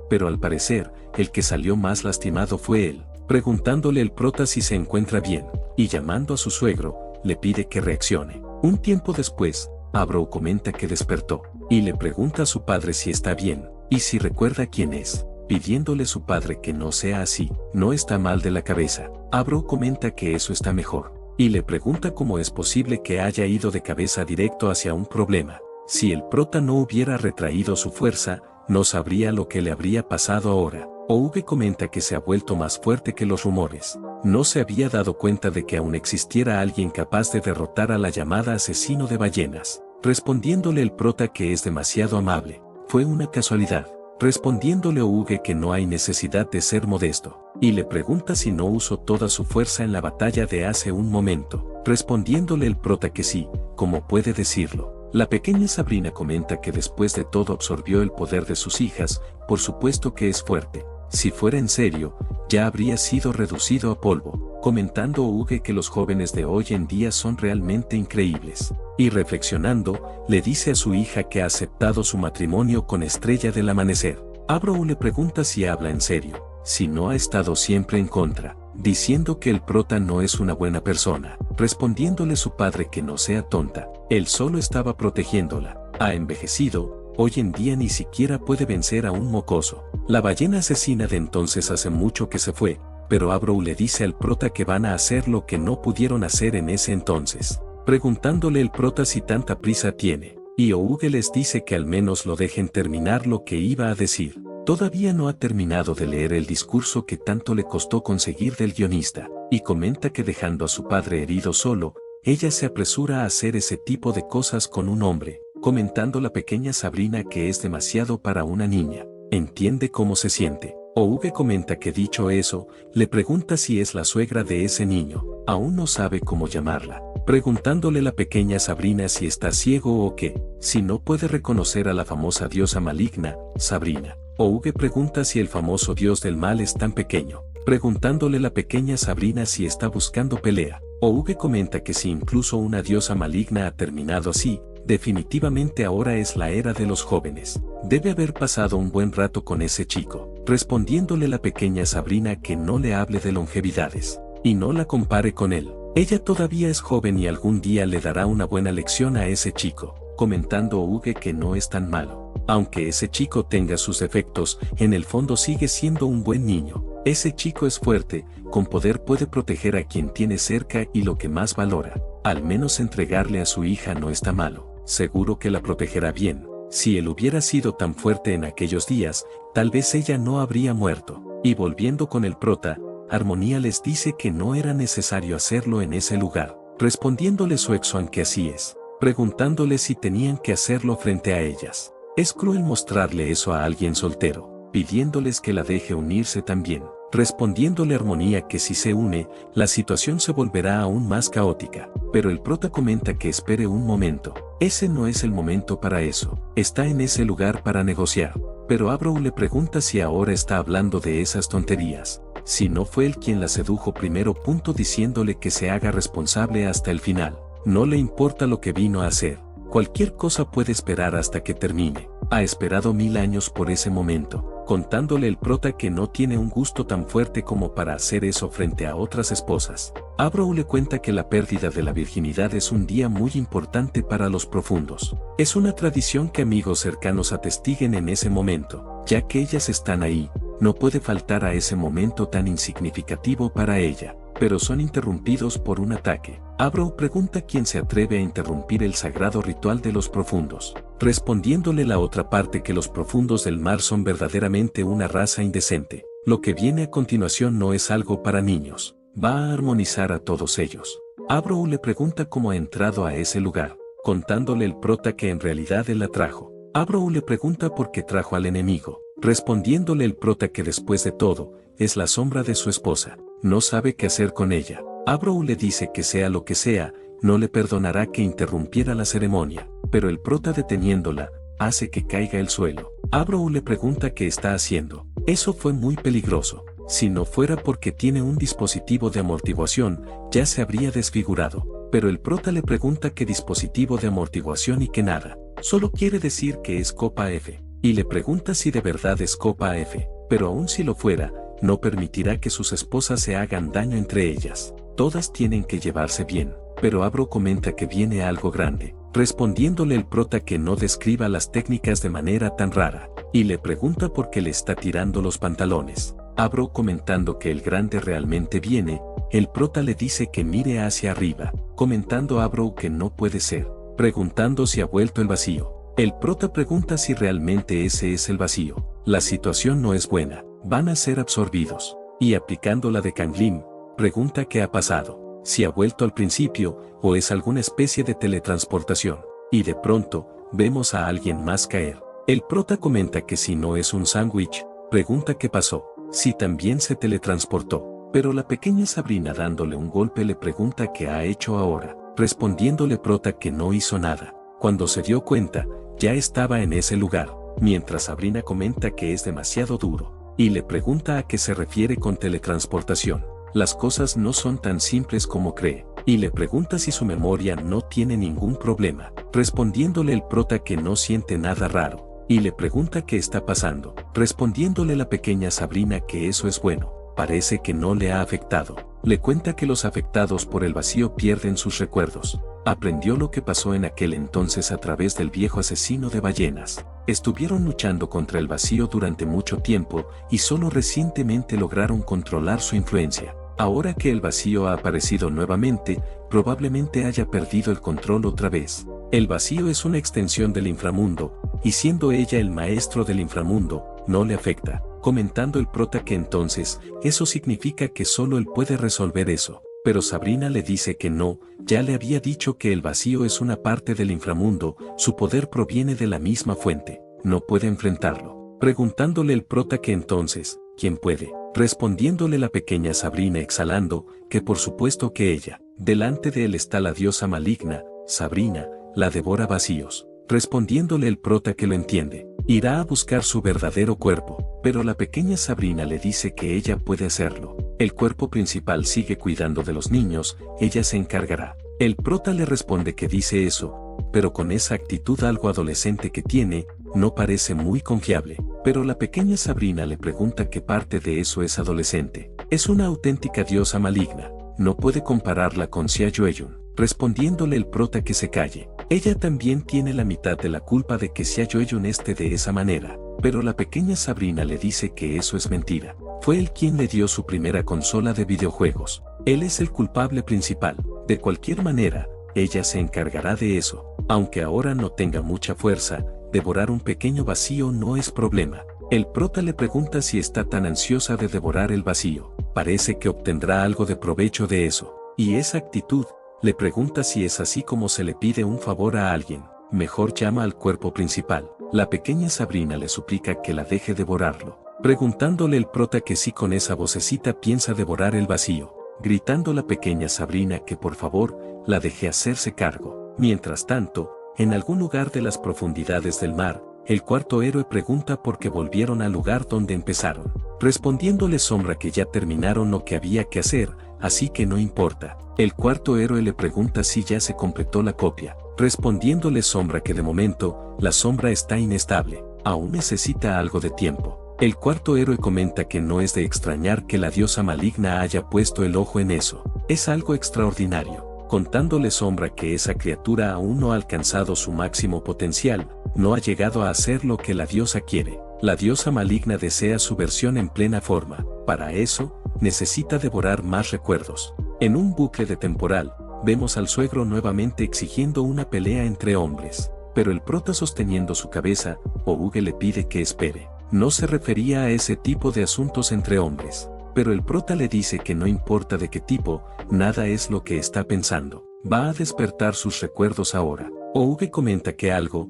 Pero al parecer, el que salió más lastimado fue él. Preguntándole el prota si se encuentra bien, y llamando a su suegro, le pide que reaccione. Un tiempo después, Abro comenta que despertó, y le pregunta a su padre si está bien, y si recuerda quién es, pidiéndole su padre que no sea así, no está mal de la cabeza. Abro comenta que eso está mejor, y le pregunta cómo es posible que haya ido de cabeza directo hacia un problema. Si el prota no hubiera retraído su fuerza, no sabría lo que le habría pasado ahora. Ouge comenta que se ha vuelto más fuerte que los rumores. No se había dado cuenta de que aún existiera alguien capaz de derrotar a la llamada asesino de ballenas. Respondiéndole el prota que es demasiado amable. Fue una casualidad. Respondiéndole Ouge que no hay necesidad de ser modesto. Y le pregunta si no usó toda su fuerza en la batalla de hace un momento. Respondiéndole el prota que sí, ¿cómo puede decirlo? La pequeña Sabrina comenta que después de todo absorbió el poder de sus hijas, por supuesto que es fuerte. Si fuera en serio, ya habría sido reducido a polvo, comentando Ouge que los jóvenes de hoy en día son realmente increíbles. Y reflexionando, le dice a su hija que ha aceptado su matrimonio con Estrella del Amanecer. Abro le pregunta si habla en serio, si no ha estado siempre en contra, diciendo que el prota no es una buena persona, respondiéndole su padre que no sea tonta, él solo estaba protegiéndola. Ha envejecido, hoy en día ni siquiera puede vencer a un mocoso. La ballena asesina de entonces hace mucho que se fue, pero Abro le dice al prota que van a hacer lo que no pudieron hacer en ese entonces, preguntándole el prota si tanta prisa tiene, y Ouge les dice que al menos lo dejen terminar lo que iba a decir. Todavía no ha terminado de leer el discurso que tanto le costó conseguir del guionista, y comenta que dejando a su padre herido solo, ella se apresura a hacer ese tipo de cosas con un hombre, comentando la pequeña Sabrina que es demasiado para una niña. Entiende cómo se siente. Ouge comenta que dicho eso, le pregunta si es la suegra de ese niño, aún no sabe cómo llamarla, preguntándole la pequeña Sabrina si está ciego o qué, si no puede reconocer a la famosa diosa maligna, Sabrina. Ouge pregunta si el famoso dios del mal es tan pequeño, preguntándole la pequeña Sabrina si está buscando pelea. Ouge comenta que si incluso una diosa maligna ha terminado así, definitivamente ahora es la era de los jóvenes. Debe haber pasado un buen rato con ese chico, respondiéndole la pequeña Sabrina que no le hable de longevidades, y no la compare con él. Ella todavía es joven y algún día le dará una buena lección a ese chico, comentando Ouge que no es tan malo. Aunque ese chico tenga sus defectos, en el fondo sigue siendo un buen niño. Ese chico es fuerte, con poder puede proteger a quien tiene cerca y lo que más valora. Al menos entregarle a su hija no está malo, seguro que la protegerá bien. Si él hubiera sido tan fuerte en aquellos días, tal vez ella no habría muerto. Y volviendo con el prota, Armonía les dice que no era necesario hacerlo en ese lugar. respondiéndole su Exoan que así es, preguntándole si tenían que hacerlo frente a ellas. Es cruel mostrarle eso a alguien soltero, pidiéndoles que la deje unirse también, respondiéndole Armonía que si se une, la situación se volverá aún más caótica, pero el prota comenta que espere un momento, ese no es el momento para eso, está en ese lugar para negociar, pero Abrou le pregunta si ahora está hablando de esas tonterías, si no fue él quien la sedujo primero, diciéndole que se haga responsable hasta el final, no le importa lo que vino a hacer. Cualquier cosa puede esperar hasta que termine. Ha esperado 1000 años por ese momento, contándole el prota que no tiene un gusto tan fuerte como para hacer eso frente a otras esposas. Abrou le cuenta que la pérdida de la virginidad es un día muy importante para los profundos. Es una tradición que amigos cercanos atestiguen en ese momento, ya que ellas están ahí, no puede faltar a ese momento tan insignificativo para ella. Pero son interrumpidos por un ataque. Abrou pregunta quién se atreve a interrumpir el sagrado ritual de los profundos, respondiéndole la otra parte que los profundos del mar son verdaderamente una raza indecente. Lo que viene a continuación no es algo para niños, va a armonizar a todos ellos. Abrou le pregunta cómo ha entrado a ese lugar, contándole el prota que en realidad él la trajo. Abrou le pregunta por qué trajo al enemigo, respondiéndole el prota que después de todo, es la sombra de su esposa. No sabe qué hacer con ella. Abrou le dice que sea lo que sea, no le perdonará que interrumpiera la ceremonia, pero el prota deteniéndola, hace que caiga al suelo. Abrou le pregunta qué está haciendo. Eso fue muy peligroso. Si no fuera porque tiene un dispositivo de amortiguación, ya se habría desfigurado. Pero el prota le pregunta qué dispositivo de amortiguación y que nada. Solo quiere decir que es Copa F. Y le pregunta si de verdad es Copa F. Pero aun si lo fuera, no permitirá que sus esposas se hagan daño entre ellas. Todas tienen que llevarse bien. Pero Abrou comenta que viene algo grande, respondiéndole el prota que no describa las técnicas de manera tan rara, y le pregunta por qué le está tirando los pantalones. Abrou comentando que el grande realmente viene, el prota le dice que mire hacia arriba, comentando Abrou que no puede ser, preguntando si ha vuelto el vacío. El prota pregunta si realmente ese es el vacío. La situación no es buena. Van a ser absorbidos. Y aplicando la de Kanglim, pregunta qué ha pasado, si ha vuelto al principio, o es alguna especie de teletransportación. Y de pronto, vemos a alguien más caer. El prota comenta que si no es un sándwich, pregunta qué pasó, si también se teletransportó. Pero la pequeña Sabrina dándole un golpe le pregunta qué ha hecho ahora, respondiéndole prota que no hizo nada. Cuando se dio cuenta, ya estaba en ese lugar, mientras Sabrina comenta que es demasiado duro. Y le pregunta a qué se refiere con teletransportación. Las cosas no son tan simples como cree. Y le pregunta si su memoria no tiene ningún problema, respondiéndole el prota que no siente nada raro. Y le pregunta qué está pasando, respondiéndole la pequeña Sabrina que eso es bueno, parece que no le ha afectado. Le cuenta que los afectados por el vacío pierden sus recuerdos. Aprendió lo que pasó en aquel entonces a través del viejo asesino de ballenas. Estuvieron luchando contra el vacío durante mucho tiempo y solo recientemente lograron controlar su influencia. Ahora que el vacío ha aparecido nuevamente, probablemente haya perdido el control otra vez. El vacío es una extensión del inframundo, y siendo ella el maestro del inframundo, no le afecta, comentando el prota que entonces, eso significa que solo él puede resolver eso. Pero Sabrina le dice que no, ya le había dicho que el vacío es una parte del inframundo, su poder proviene de la misma fuente, no puede enfrentarlo. Preguntándole el prota que entonces, ¿quién puede? Respondiéndole la pequeña Sabrina exhalando, que por supuesto que ella. Delante de él está la diosa maligna, Sabrina, la devora vacíos. Respondiéndole el prota que lo entiende, irá a buscar su verdadero cuerpo, pero la pequeña Sabrina le dice que ella puede hacerlo. El cuerpo principal sigue cuidando de los niños, ella se encargará. El prota le responde que dice eso, pero con esa actitud algo adolescente que tiene, no parece muy confiable. Pero la pequeña Sabrina le pregunta qué parte de eso es adolescente. Es una auténtica diosa maligna, no puede compararla con Xia Yueyun. Respondiéndole el prota que se calle. Ella también tiene la mitad de la culpa de que Xia Yueyun esté de esa manera, pero la pequeña Sabrina le dice que eso es mentira. Fue él quien le dio su primera consola de videojuegos. Él es el culpable principal. De cualquier manera, ella se encargará de eso. Aunque ahora no tenga mucha fuerza, devorar un pequeño vacío no es problema. El prota le pregunta si está tan ansiosa de devorar el vacío. Parece que obtendrá algo de provecho de eso. Y esa actitud, le pregunta si es así como se le pide un favor a alguien. Mejor llama al cuerpo principal. La pequeña Sabrina le suplica que la deje devorarlo, preguntándole el prota que si con esa vocecita piensa devorar el vacío, gritando la pequeña Sabrina que por favor la deje hacerse cargo. Mientras tanto, en algún lugar de las profundidades del mar, el cuarto héroe pregunta por qué volvieron al lugar donde empezaron, respondiéndole Sombra que ya terminaron lo que había que hacer, así que no importa. El cuarto héroe le pregunta si ya se completó la copia, respondiéndole Sombra que de momento, la sombra está inestable, aún necesita algo de tiempo. El cuarto héroe comenta que no es de extrañar que la diosa maligna haya puesto el ojo en eso, es algo extraordinario, contándole Sombra que esa criatura aún no ha alcanzado su máximo potencial, no ha llegado a hacer lo que la diosa quiere. La diosa maligna desea su versión en plena forma, para eso, necesita devorar más recuerdos. En un bucle de temporal, vemos al suegro nuevamente exigiendo una pelea entre hombres, pero el prota sosteniendo su cabeza, Ouge le pide que espere. No se refería a ese tipo de asuntos entre hombres, pero el prota le dice que no importa de qué tipo, nada es lo que está pensando. Va a despertar sus recuerdos ahora. Ouge comenta que algo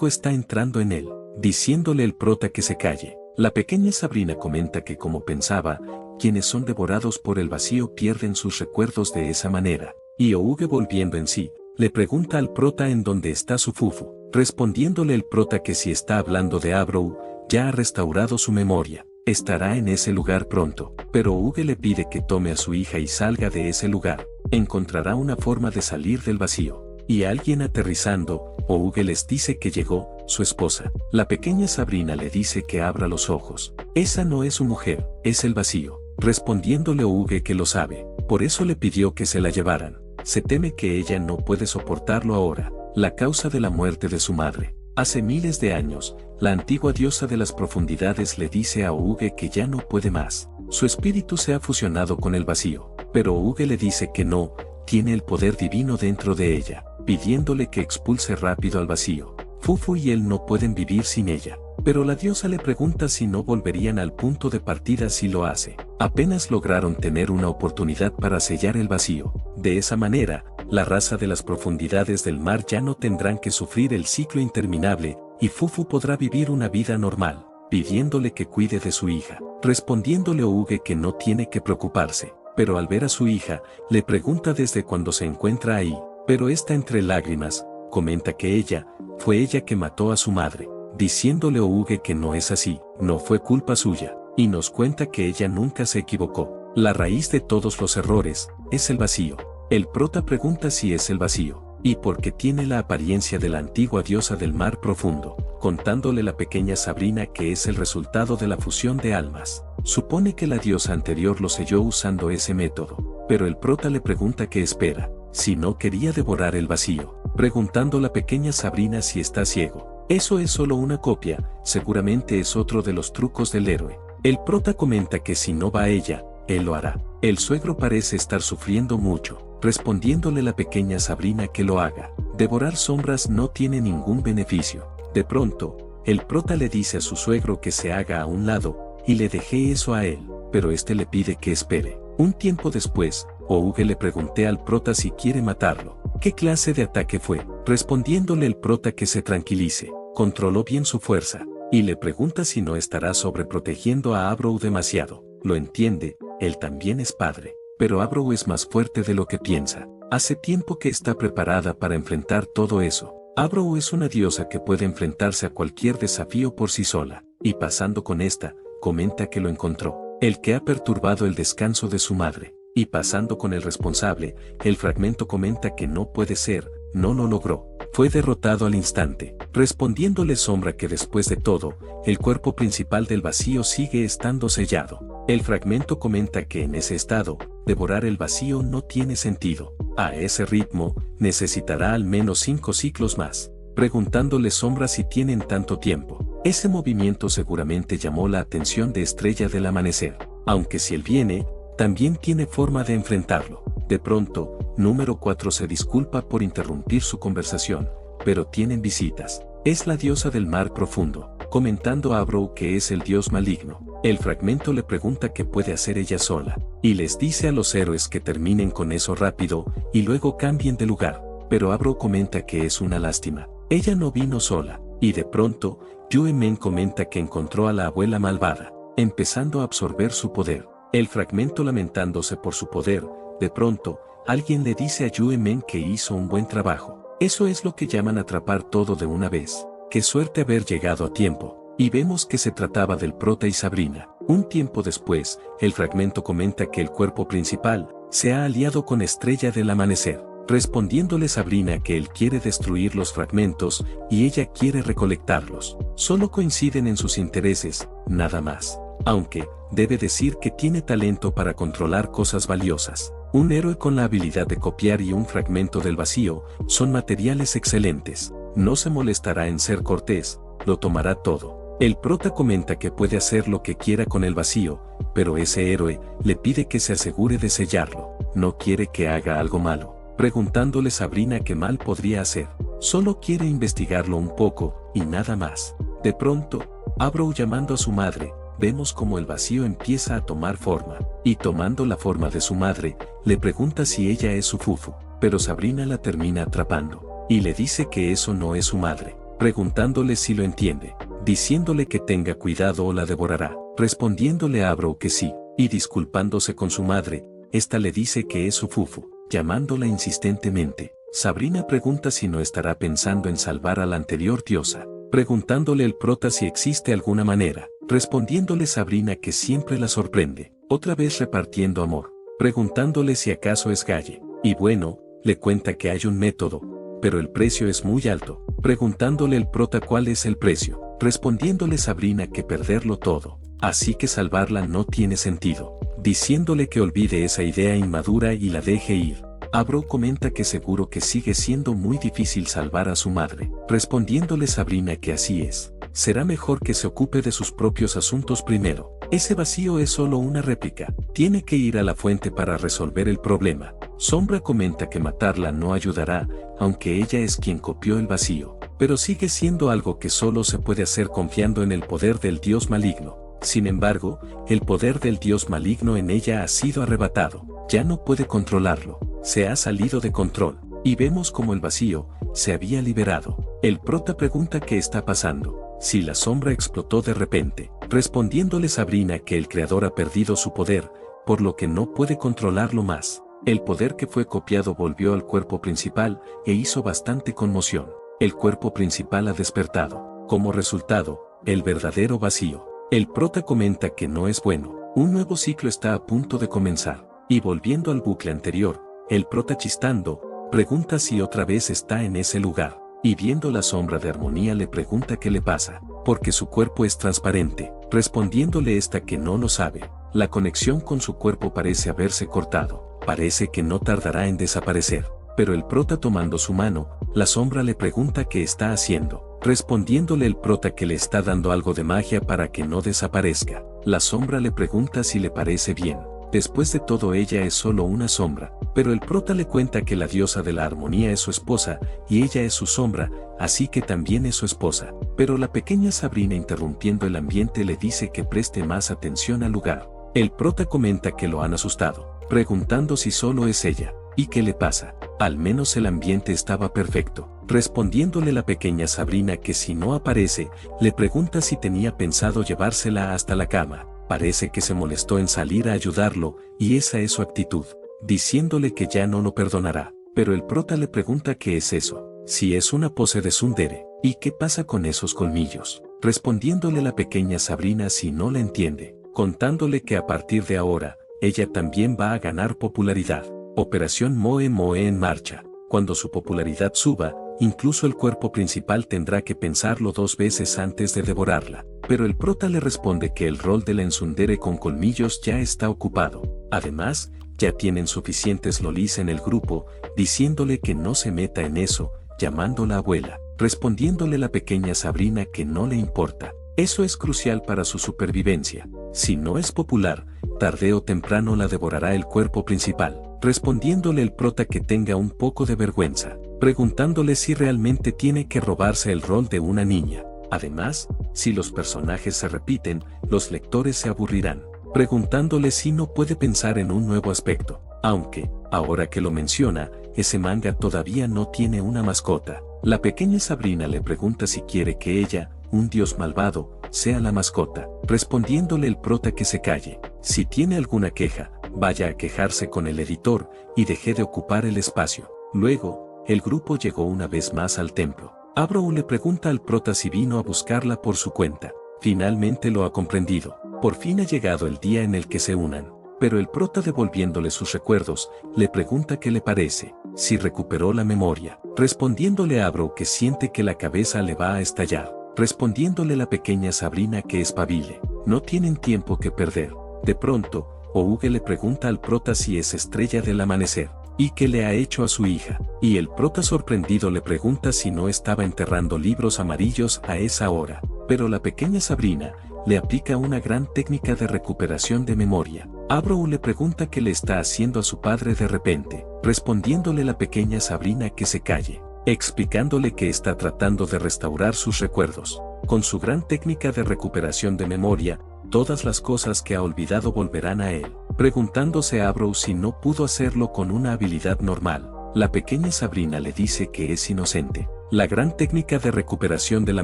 está entrando en él, diciéndole el prota que se calle. La pequeña Sabrina comenta que como pensaba, quienes son devorados por el vacío pierden sus recuerdos de esa manera, y Ouge volviendo en sí, le pregunta al prota en dónde está su fufu, respondiéndole el prota que si está hablando de Abrow, ya ha restaurado su memoria, estará en ese lugar pronto, pero Ouge le pide que tome a su hija y salga de ese lugar, encontrará una forma de salir del vacío. Y alguien aterrizando, Ouge les dice que llegó, su esposa. La pequeña Sabrina le dice que abra los ojos. Esa no es su mujer, es el vacío. Respondiéndole Ouge que lo sabe, por eso le pidió que se la llevaran. Se teme que ella no puede soportarlo ahora, la causa de la muerte de su madre. Hace miles de años, la antigua diosa de las profundidades le dice a Ouge que ya no puede más. Su espíritu se ha fusionado con el vacío, pero Ouge le dice que no, tiene el poder divino dentro de ella, pidiéndole que expulse rápido al vacío. Fufu y él no pueden vivir sin ella, pero la diosa le pregunta si no volverían al punto de partida si lo hace. Apenas lograron tener una oportunidad para sellar el vacío. De esa manera, la raza de las profundidades del mar ya no tendrán que sufrir el ciclo interminable, y Fufu podrá vivir una vida normal, pidiéndole que cuide de su hija, respondiéndole Ouge que no tiene que preocuparse, pero al ver a su hija, le pregunta desde cuándo se encuentra ahí, pero está entre lágrimas, comenta que fue ella que mató a su madre, diciéndole Ouge que no es así, no fue culpa suya, y nos cuenta que ella nunca se equivocó. La raíz de todos los errores, es el vacío. El prota pregunta si es el vacío, y porque tiene la apariencia de la antigua diosa del mar profundo, contándole la pequeña Sabrina que es el resultado de la fusión de almas. Supone que la diosa anterior lo selló usando ese método, pero el prota le pregunta qué espera, si no quería devorar el vacío, preguntando la pequeña Sabrina si está ciego. Eso es solo una copia, seguramente es otro de los trucos del héroe. El prota comenta que si no va ella, él lo hará. El suegro parece estar sufriendo mucho, respondiéndole la pequeña Sabrina que lo haga. Devorar sombras no tiene ningún beneficio. De pronto, el prota le dice a su suegro que se haga a un lado, y le dejé eso a él, pero este le pide que espere. Un tiempo después, Ouge le pregunté al prota si quiere matarlo. ¿Qué clase de ataque fue? Respondiéndole el prota que se tranquilice, controló bien su fuerza, y le pregunta si no estará sobreprotegiendo a Abrow demasiado. Lo entiende, él también es padre, pero Abrow es más fuerte de lo que piensa. Hace tiempo que está preparada para enfrentar todo eso. Abrow es una diosa que puede enfrentarse a cualquier desafío por sí sola, y pasando con esta, comenta que lo encontró, el que ha perturbado el descanso de su madre, y pasando con el responsable, el fragmento comenta que no puede ser, no lo logró, fue derrotado al instante, respondiéndole Sombra que después de todo, el cuerpo principal del vacío sigue estando sellado. El fragmento comenta que en ese estado, devorar el vacío no tiene sentido, a ese ritmo, necesitará al menos 5 ciclos más, preguntándole Sombra si tienen tanto tiempo. Ese movimiento seguramente llamó la atención de Estrella del Amanecer, aunque si él viene, también tiene forma de enfrentarlo. De pronto, número 4 se disculpa por interrumpir su conversación, pero tienen visitas. Es la diosa del mar profundo, comentando a Abro que es el dios maligno. El fragmento le pregunta qué puede hacer ella sola, y les dice a los héroes que terminen con eso rápido, y luego cambien de lugar. Pero Abro comenta que es una lástima. Ella no vino sola, y de pronto, Yue Men comenta que encontró a la abuela malvada, empezando a absorber su poder. El fragmento lamentándose por su poder, de pronto, alguien le dice a Yue Men que hizo un buen trabajo. Eso es lo que llaman atrapar todo de una vez. Qué suerte haber llegado a tiempo. Y vemos que se trataba del prota y Sabrina. Un tiempo después, el fragmento comenta que el cuerpo principal se ha aliado con Estrella del Amanecer, respondiéndole Sabrina que él quiere destruir los fragmentos y ella quiere recolectarlos. Solo coinciden en sus intereses, nada más. Aunque, debe decir que tiene talento para controlar cosas valiosas. Un héroe con la habilidad de copiar y un fragmento del vacío son materiales excelentes. No se molestará en ser cortés, lo tomará todo. El prota comenta que puede hacer lo que quiera con el vacío, pero ese héroe le pide que se asegure de sellarlo. No quiere que haga algo malo, preguntándole Sabrina qué mal podría hacer. Solo quiere investigarlo un poco, y nada más. De pronto, Abro llamando a su madre, vemos como el vacío empieza a tomar forma, y tomando la forma de su madre, le pregunta si ella es su fufu, pero Sabrina la termina atrapando, y le dice que eso no es su madre, preguntándole si lo entiende, diciéndole que tenga cuidado o la devorará, respondiéndole a Abro que sí, y disculpándose con su madre, esta le dice que es su fufu, llamándola insistentemente. Sabrina pregunta si no estará pensando en salvar a la anterior diosa, preguntándole el prota si existe alguna manera, respondiéndole Sabrina que siempre la sorprende, otra vez repartiendo amor, preguntándole si acaso es galle, y bueno, le cuenta que hay un método, pero el precio es muy alto, preguntándole el prota cuál es el precio, respondiéndole Sabrina que perderlo todo, así que salvarla no tiene sentido, diciéndole que olvide esa idea inmadura y la deje ir. Abro comenta que seguro que sigue siendo muy difícil salvar a su madre, respondiéndole Sabrina que así es. Será mejor que se ocupe de sus propios asuntos primero. Ese vacío es solo una réplica, tiene que ir a la fuente para resolver el problema. Sombra comenta que matarla no ayudará, aunque ella es quien copió el vacío, pero sigue siendo algo que solo se puede hacer confiando en el poder del dios maligno. Sin embargo, el poder del dios maligno en ella ha sido arrebatado, ya no puede controlarlo, se ha salido de control, y vemos como el vacío se había liberado. El prota pregunta qué está pasando, si la sombra explotó de repente, respondiéndole Sabrina que el creador ha perdido su poder, por lo que no puede controlarlo más. El poder que fue copiado volvió al cuerpo principal e hizo bastante conmoción. El cuerpo principal ha despertado. Como resultado, el verdadero vacío. El prota comenta que no es bueno, un nuevo ciclo está a punto de comenzar, y volviendo al bucle anterior, el prota chistando, pregunta si otra vez está en ese lugar, y viendo la sombra de Armonía le pregunta qué le pasa, porque su cuerpo es transparente, respondiéndole esta que no lo sabe, la conexión con su cuerpo parece haberse cortado, parece que no tardará en desaparecer, pero el prota tomando su mano, la sombra le pregunta qué está haciendo. Respondiéndole el prota que le está dando algo de magia para que no desaparezca. La sombra le pregunta si le parece bien. Después de todo ella es solo una sombra, pero el prota le cuenta que la diosa de la armonía es su esposa, y ella es su sombra, así que también es su esposa. Pero la pequeña Sabrina interrumpiendo el ambiente le dice que preste más atención al lugar. El prota comenta que lo han asustado, preguntando si solo es ella. ¿Y qué le pasa? Al menos el ambiente estaba perfecto. Respondiéndole la pequeña Sabrina que si no aparece, le pregunta si tenía pensado llevársela hasta la cama. Parece que se molestó en salir a ayudarlo, y esa es su actitud, diciéndole que ya no lo perdonará. Pero el prota le pregunta qué es eso, si es una pose de tsundere, ¿y qué pasa con esos colmillos? Respondiéndole la pequeña Sabrina si no la entiende, contándole que a partir de ahora, ella también va a ganar popularidad. Operación Moe Moe en marcha. Cuando su popularidad suba, incluso el cuerpo principal tendrá que pensarlo 2 veces antes de devorarla. Pero el prota le responde que el rol de la tsundere con colmillos ya está ocupado. Además, ya tienen suficientes lolis en el grupo, diciéndole que no se meta en eso, llamándola abuela. Respondiéndole la pequeña Sabrina que no le importa. Eso es crucial para su supervivencia. Si no es popular, tarde o temprano la devorará el cuerpo principal. Respondiéndole el prota que tenga un poco de vergüenza, preguntándole si realmente tiene que robarse el rol de una niña. Además, si los personajes se repiten, los lectores se aburrirán, preguntándole si no puede pensar en un nuevo aspecto. Aunque, ahora que lo menciona, ese manga todavía no tiene una mascota. La pequeña Sabrina le pregunta si quiere que ella, un dios malvado, sea la mascota, respondiéndole el prota que se calle. Si tiene alguna queja, vaya a quejarse con el editor y deje de ocupar el espacio. Luego, el grupo llegó una vez más al templo. Abrou le pregunta al prota si vino a buscarla por su cuenta. Finalmente lo ha comprendido. Por fin ha llegado el día en el que se unan. Pero el prota, devolviéndole sus recuerdos, le pregunta qué le parece, si recuperó la memoria, respondiéndole a Abrou que siente que la cabeza le va a estallar, respondiéndole la pequeña Sabrina que espabile, no tienen tiempo que perder. De pronto, Ouge le pregunta al prota si es estrella del amanecer, y qué le ha hecho a su hija, y el prota sorprendido le pregunta si no estaba enterrando libros amarillos a esa hora, pero la pequeña Sabrina le aplica una gran técnica de recuperación de memoria. Abrou le pregunta qué le está haciendo a su padre de repente, respondiéndole la pequeña Sabrina que se calle, explicándole que está tratando de restaurar sus recuerdos. Con su gran técnica de recuperación de memoria, todas las cosas que ha olvidado volverán a él, preguntándose a Abrou si no pudo hacerlo con una habilidad normal. La pequeña Sabrina le dice que es inocente. La gran técnica de recuperación de la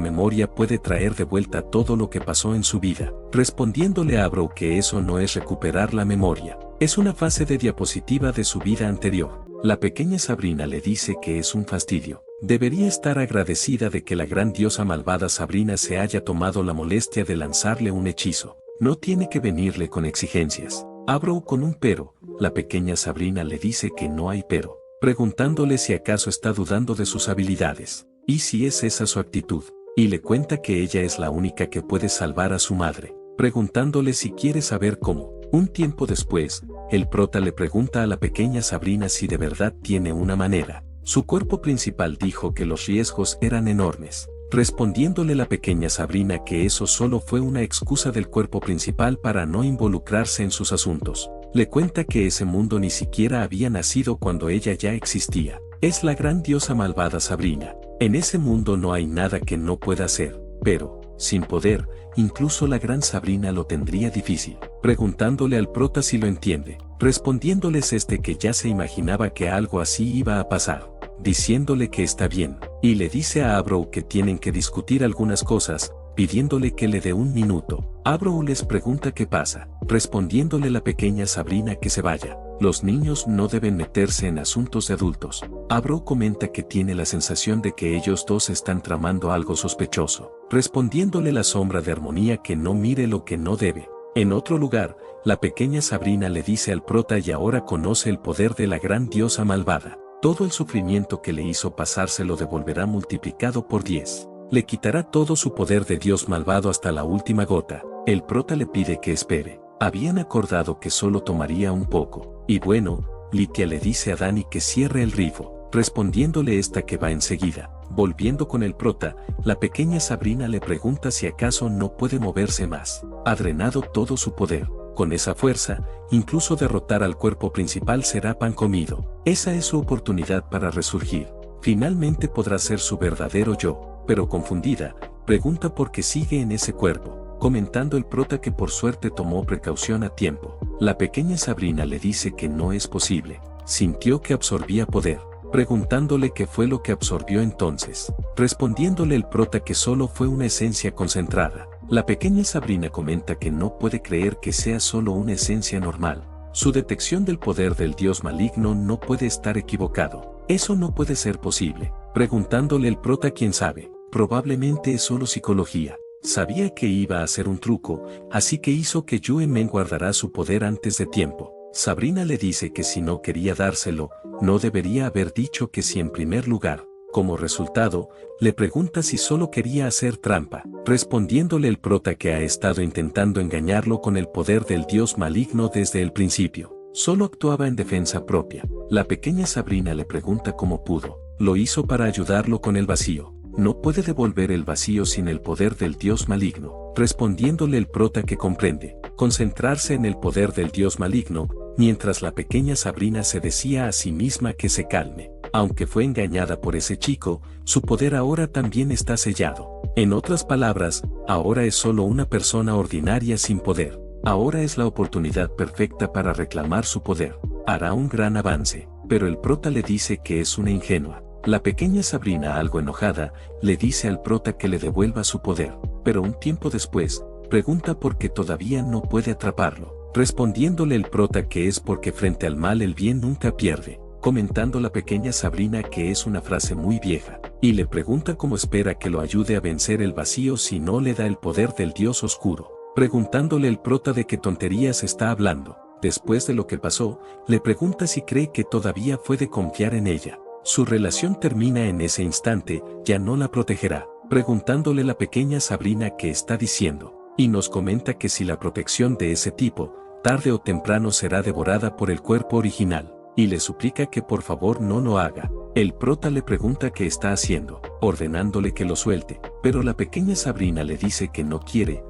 memoria puede traer de vuelta todo lo que pasó en su vida, respondiéndole a Abrou que eso no es recuperar la memoria, es una fase de diapositiva de su vida anterior. La pequeña Sabrina le dice que es un fastidio. Debería estar agradecida de que la gran diosa malvada Sabrina se haya tomado la molestia de lanzarle un hechizo. No tiene que venirle con exigencias. Abrou con un pero. La pequeña Sabrina le dice que no hay pero, preguntándole si acaso está dudando de sus habilidades, y si es esa su actitud, y le cuenta que ella es la única que puede salvar a su madre, preguntándole si quiere saber cómo. Un tiempo después, el prota le pregunta a la pequeña Sabrina si de verdad tiene una manera. Su cuerpo principal dijo que los riesgos eran enormes, respondiéndole la pequeña Sabrina que eso solo fue una excusa del cuerpo principal para no involucrarse en sus asuntos. Le cuenta que ese mundo ni siquiera había nacido cuando ella ya existía. Es la gran diosa malvada Sabrina. En ese mundo no hay nada que no pueda hacer, pero, sin poder, incluso la gran Sabrina lo tendría difícil, preguntándole al prota si lo entiende, respondiéndoles que ya se imaginaba que algo así iba a pasar, diciéndole que está bien, y le dice a Abrou que tienen que discutir algunas cosas, pidiéndole que le dé un minuto. Abrou les pregunta qué pasa, respondiéndole la pequeña Sabrina que se vaya. Los niños no deben meterse en asuntos de adultos. Abrou comenta que tiene la sensación de que ellos dos están tramando algo sospechoso, respondiéndole la sombra de armonía que no mire lo que no debe. En otro lugar, la pequeña Sabrina le dice al prota y ahora conoce el poder de la gran diosa malvada. Todo el sufrimiento que le hizo pasar se lo devolverá multiplicado por 10. Le quitará todo su poder de dios malvado hasta la última gota. El prota le pide que espere. Habían acordado que solo tomaría un poco. Y bueno, Litia le dice a Dani que cierre el grifo, respondiéndole que va enseguida. Volviendo con el prota, la pequeña Sabrina le pregunta si acaso no puede moverse más. Ha drenado todo su poder. Con esa fuerza, incluso derrotar al cuerpo principal será pan comido. Esa es su oportunidad para resurgir. Finalmente podrá ser su verdadero yo, pero confundida, pregunta por qué sigue en ese cuerpo, comentando el prota que por suerte tomó precaución a tiempo. La pequeña Sabrina le dice que no es posible. Sintió que absorbía poder, preguntándole qué fue lo que absorbió entonces, respondiéndole el prota que solo fue una esencia concentrada. La pequeña Sabrina comenta que no puede creer que sea solo una esencia normal. Su detección del poder del dios maligno no puede estar equivocado. Eso no puede ser posible. Preguntándole el prota quién sabe, probablemente es solo psicología. Sabía que iba a ser un truco, así que hizo que Yue Men guardara su poder antes de tiempo. Sabrina le dice que si no quería dárselo, no debería haber dicho que sí en primer lugar. Como resultado, le pregunta si solo quería hacer trampa, respondiéndole el prota que ha estado intentando engañarlo con el poder del dios maligno desde el principio. Solo actuaba en defensa propia. La pequeña Sabrina le pregunta cómo pudo. Lo hizo para ayudarlo con el vacío. No puede devolver el vacío sin el poder del dios maligno, respondiéndole el prota que comprende. Concentrarse en el poder del dios maligno, mientras la pequeña Sabrina se decía a sí misma que se calme. Aunque fue engañada por ese chico, su poder ahora también está sellado. En otras palabras, ahora es solo una persona ordinaria sin poder. Ahora es la oportunidad perfecta para reclamar su poder. Hará un gran avance, pero el prota le dice que es una ingenua. La pequeña Sabrina, algo enojada, le dice al prota que le devuelva su poder, pero un tiempo después, pregunta por qué todavía no puede atraparlo, respondiéndole el prota que es porque frente al mal el bien nunca pierde, comentando la pequeña Sabrina que es una frase muy vieja, y le pregunta cómo espera que lo ayude a vencer el vacío si no le da el poder del dios oscuro, preguntándole el prota de qué tonterías está hablando. Después de lo que pasó, le pregunta si cree que todavía puede confiar en ella. Su relación termina en ese instante, ya no la protegerá, preguntándole la pequeña Sabrina qué está diciendo, y nos comenta que si la protección de ese tipo, tarde o temprano será devorada por el cuerpo original, y le suplica que por favor no lo haga. El prota le pregunta qué está haciendo, ordenándole que lo suelte, pero la pequeña Sabrina le dice que no quiere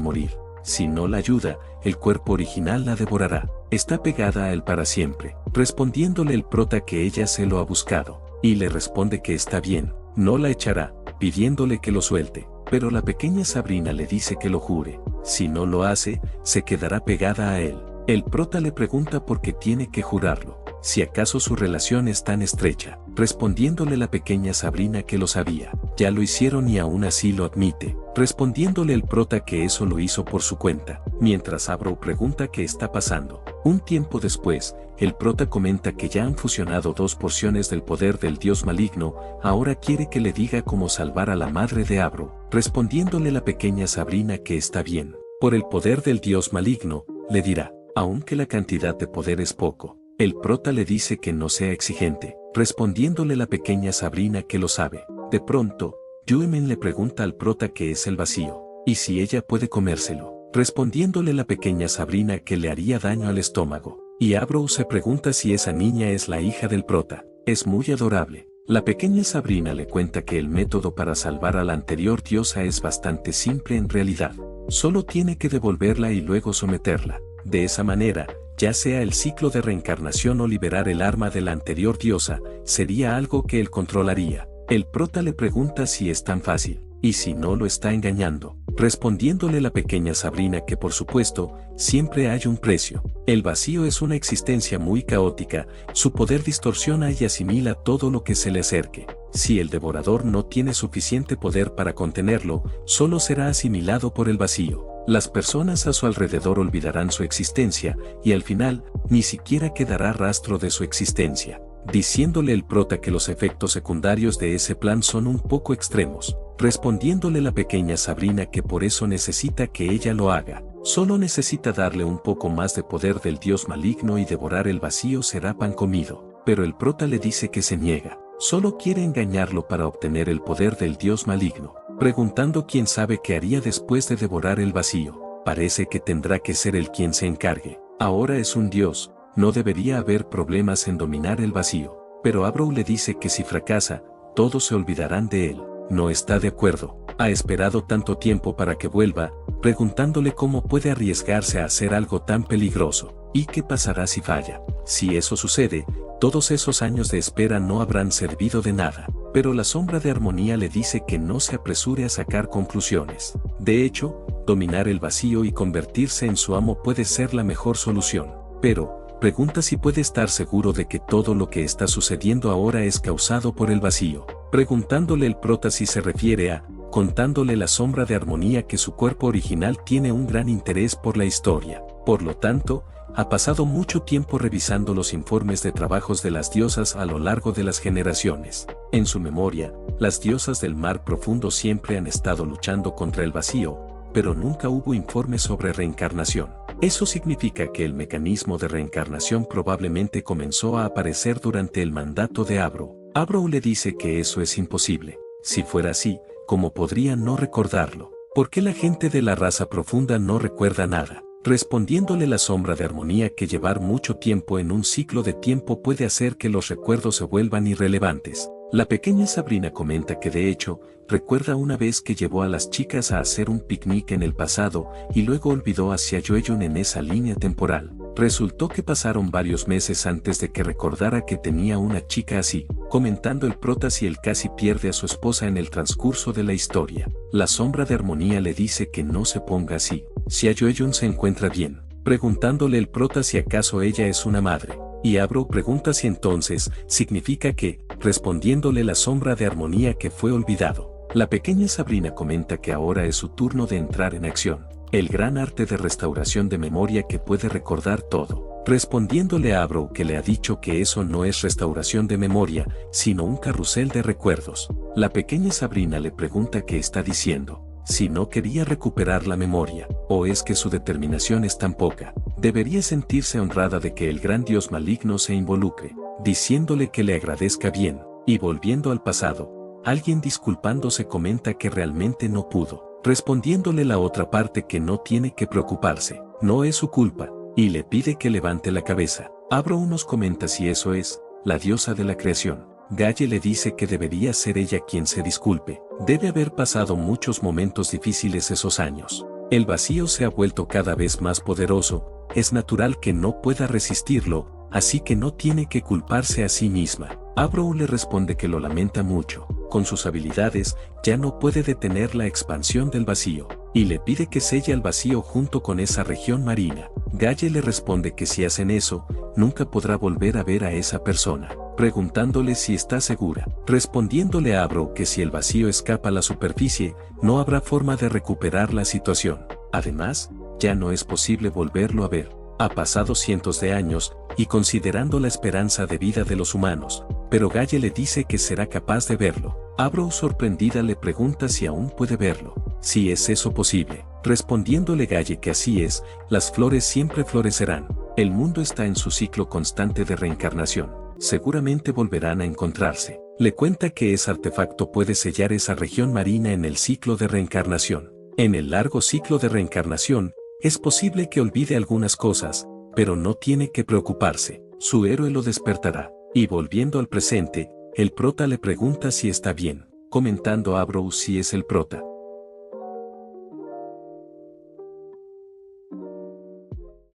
morir. Si no la ayuda, el cuerpo original la devorará. Está pegada a él para siempre, respondiéndole el prota que ella se lo ha buscado, y le responde que está bien, no la echará, pidiéndole que lo suelte, pero la pequeña Sabrina le dice que lo jure. Si no lo hace, se quedará pegada a él. El prota le pregunta por qué tiene que jurarlo, si acaso su relación es tan estrecha, respondiéndole la pequeña Sabrina que lo sabía, ya lo hicieron y aún así lo admite, respondiéndole el prota que eso lo hizo por su cuenta, mientras Abro pregunta qué está pasando. Un tiempo después, el prota comenta que ya han fusionado 2 porciones del poder del dios maligno, ahora quiere que le diga cómo salvar a la madre de Abro, respondiéndole la pequeña Sabrina que está bien, por el poder del dios maligno, le dirá, aunque la cantidad de poder es poco. El prota le dice que no sea exigente, respondiéndole la pequeña Sabrina que lo sabe. De pronto, Yuemen le pregunta al prota qué es el vacío, y si ella puede comérselo, respondiéndole la pequeña Sabrina que le haría daño al estómago. Y Abro se pregunta si esa niña es la hija del prota. Es muy adorable. La pequeña Sabrina le cuenta que el método para salvar a la anterior diosa es bastante simple en realidad. Solo tiene que devolverla y luego someterla. De esa manera, ya sea el ciclo de reencarnación o liberar el arma de la anterior diosa, sería algo que él controlaría. El prota le pregunta si es tan fácil, y si no lo está engañando, respondiéndole la pequeña Sabrina que por supuesto, siempre hay un precio. El vacío es una existencia muy caótica, su poder distorsiona y asimila todo lo que se le acerque. Si el devorador no tiene suficiente poder para contenerlo, solo será asimilado por el vacío. Las personas a su alrededor olvidarán su existencia, y al final, ni siquiera quedará rastro de su existencia, diciéndole el prota que los efectos secundarios de ese plan son un poco extremos, respondiéndole la pequeña Sabrina que por eso necesita que ella lo haga. Solo necesita darle un poco más de poder del dios maligno y devorar el vacío será pan comido, pero el prota le dice que se niega, solo quiere engañarlo para obtener el poder del dios maligno, preguntando quién sabe qué haría después de devorar el vacío. Parece que tendrá que ser él quien se encargue. Ahora es un dios, no debería haber problemas en dominar el vacío, pero Abro le dice que si fracasa, todos se olvidarán de él. No está de acuerdo, ha esperado tanto tiempo para que vuelva, preguntándole cómo puede arriesgarse a hacer algo tan peligroso, y qué pasará si falla. Si eso sucede, todos esos años de espera no habrán servido de nada, pero la sombra de armonía le dice que no se apresure a sacar conclusiones. De hecho, dominar el vacío y convertirse en su amo puede ser la mejor solución, pero pregunta si puede estar seguro de que todo lo que está sucediendo ahora es causado por el vacío, preguntándole el prota si se refiere a, contándole la sombra de armonía que su cuerpo original tiene un gran interés por la historia. Por lo tanto, ha pasado mucho tiempo revisando los informes de trabajos de las diosas a lo largo de las generaciones. En su memoria, las diosas del mar profundo siempre han estado luchando contra el vacío, pero nunca hubo informes sobre reencarnación. Eso significa que el mecanismo de reencarnación probablemente comenzó a aparecer durante el mandato de Abro. Abro le dice que eso es imposible. Si fuera así, ¿cómo podría no recordarlo? ¿Por qué la gente de la raza profunda no recuerda nada? Respondiéndole la sombra de armonía que llevar mucho tiempo en un ciclo de tiempo puede hacer que los recuerdos se vuelvan irrelevantes. La pequeña Sabrina comenta que de hecho, recuerda una vez que llevó a las chicas a hacer un picnic en el pasado y luego olvidó hacia Yoeyun en esa línea temporal. Resultó que pasaron varios meses antes de que recordara que tenía una chica así, comentando el prota si él casi pierde a su esposa en el transcurso de la historia. La sombra de armonía le dice que no se ponga así, si a Yoeyun se encuentra bien, preguntándole el prota si acaso ella es una madre. Y Abro pregunta si entonces significa que, respondiéndole la sombra de armonía que fue olvidado. La pequeña Sabrina comenta que ahora es su turno de entrar en acción. El gran arte de restauración de memoria que puede recordar todo. Respondiéndole a Abro que le ha dicho que eso no es restauración de memoria, sino un carrusel de recuerdos. La pequeña Sabrina le pregunta qué está diciendo, si no quería recuperar la memoria, o es que su determinación es tan poca. Debería sentirse honrada de que el gran dios maligno se involucre, diciéndole que le agradezca bien, y volviendo al pasado, alguien disculpándose comenta que realmente no pudo. Respondiéndole la otra parte que no tiene que preocuparse, no es su culpa, y le pide que levante la cabeza. Abro nos comenta si eso es, la diosa de la creación. Galle le dice que debería ser ella quien se disculpe, debe haber pasado muchos momentos difíciles esos años. El vacío se ha vuelto cada vez más poderoso, es natural que no pueda resistirlo, así que no tiene que culparse a sí misma. Abro le responde que lo lamenta mucho, con sus habilidades, ya no puede detener la expansión del vacío, y le pide que selle el vacío junto con esa región marina. Galle le responde que si hacen eso, nunca podrá volver a ver a esa persona, preguntándole si está segura. Respondiéndole a Abro que si el vacío escapa a la superficie, no habrá forma de recuperar la situación. Además, ya no es posible volverlo a ver. Ha pasado cientos de años, y considerando la esperanza de vida de los humanos, pero Galle le dice que será capaz de verlo. Abro sorprendida le pregunta si aún puede verlo, si es eso posible. Respondiéndole Galle que así es, las flores siempre florecerán, el mundo está en su ciclo constante de reencarnación, seguramente volverán a encontrarse. Le cuenta que ese artefacto puede sellar esa región marina en el ciclo de reencarnación. En el largo ciclo de reencarnación, es posible que olvide algunas cosas, pero no tiene que preocuparse, su héroe lo despertará. Y volviendo al presente, el prota le pregunta si está bien, comentando a Abro si es el prota.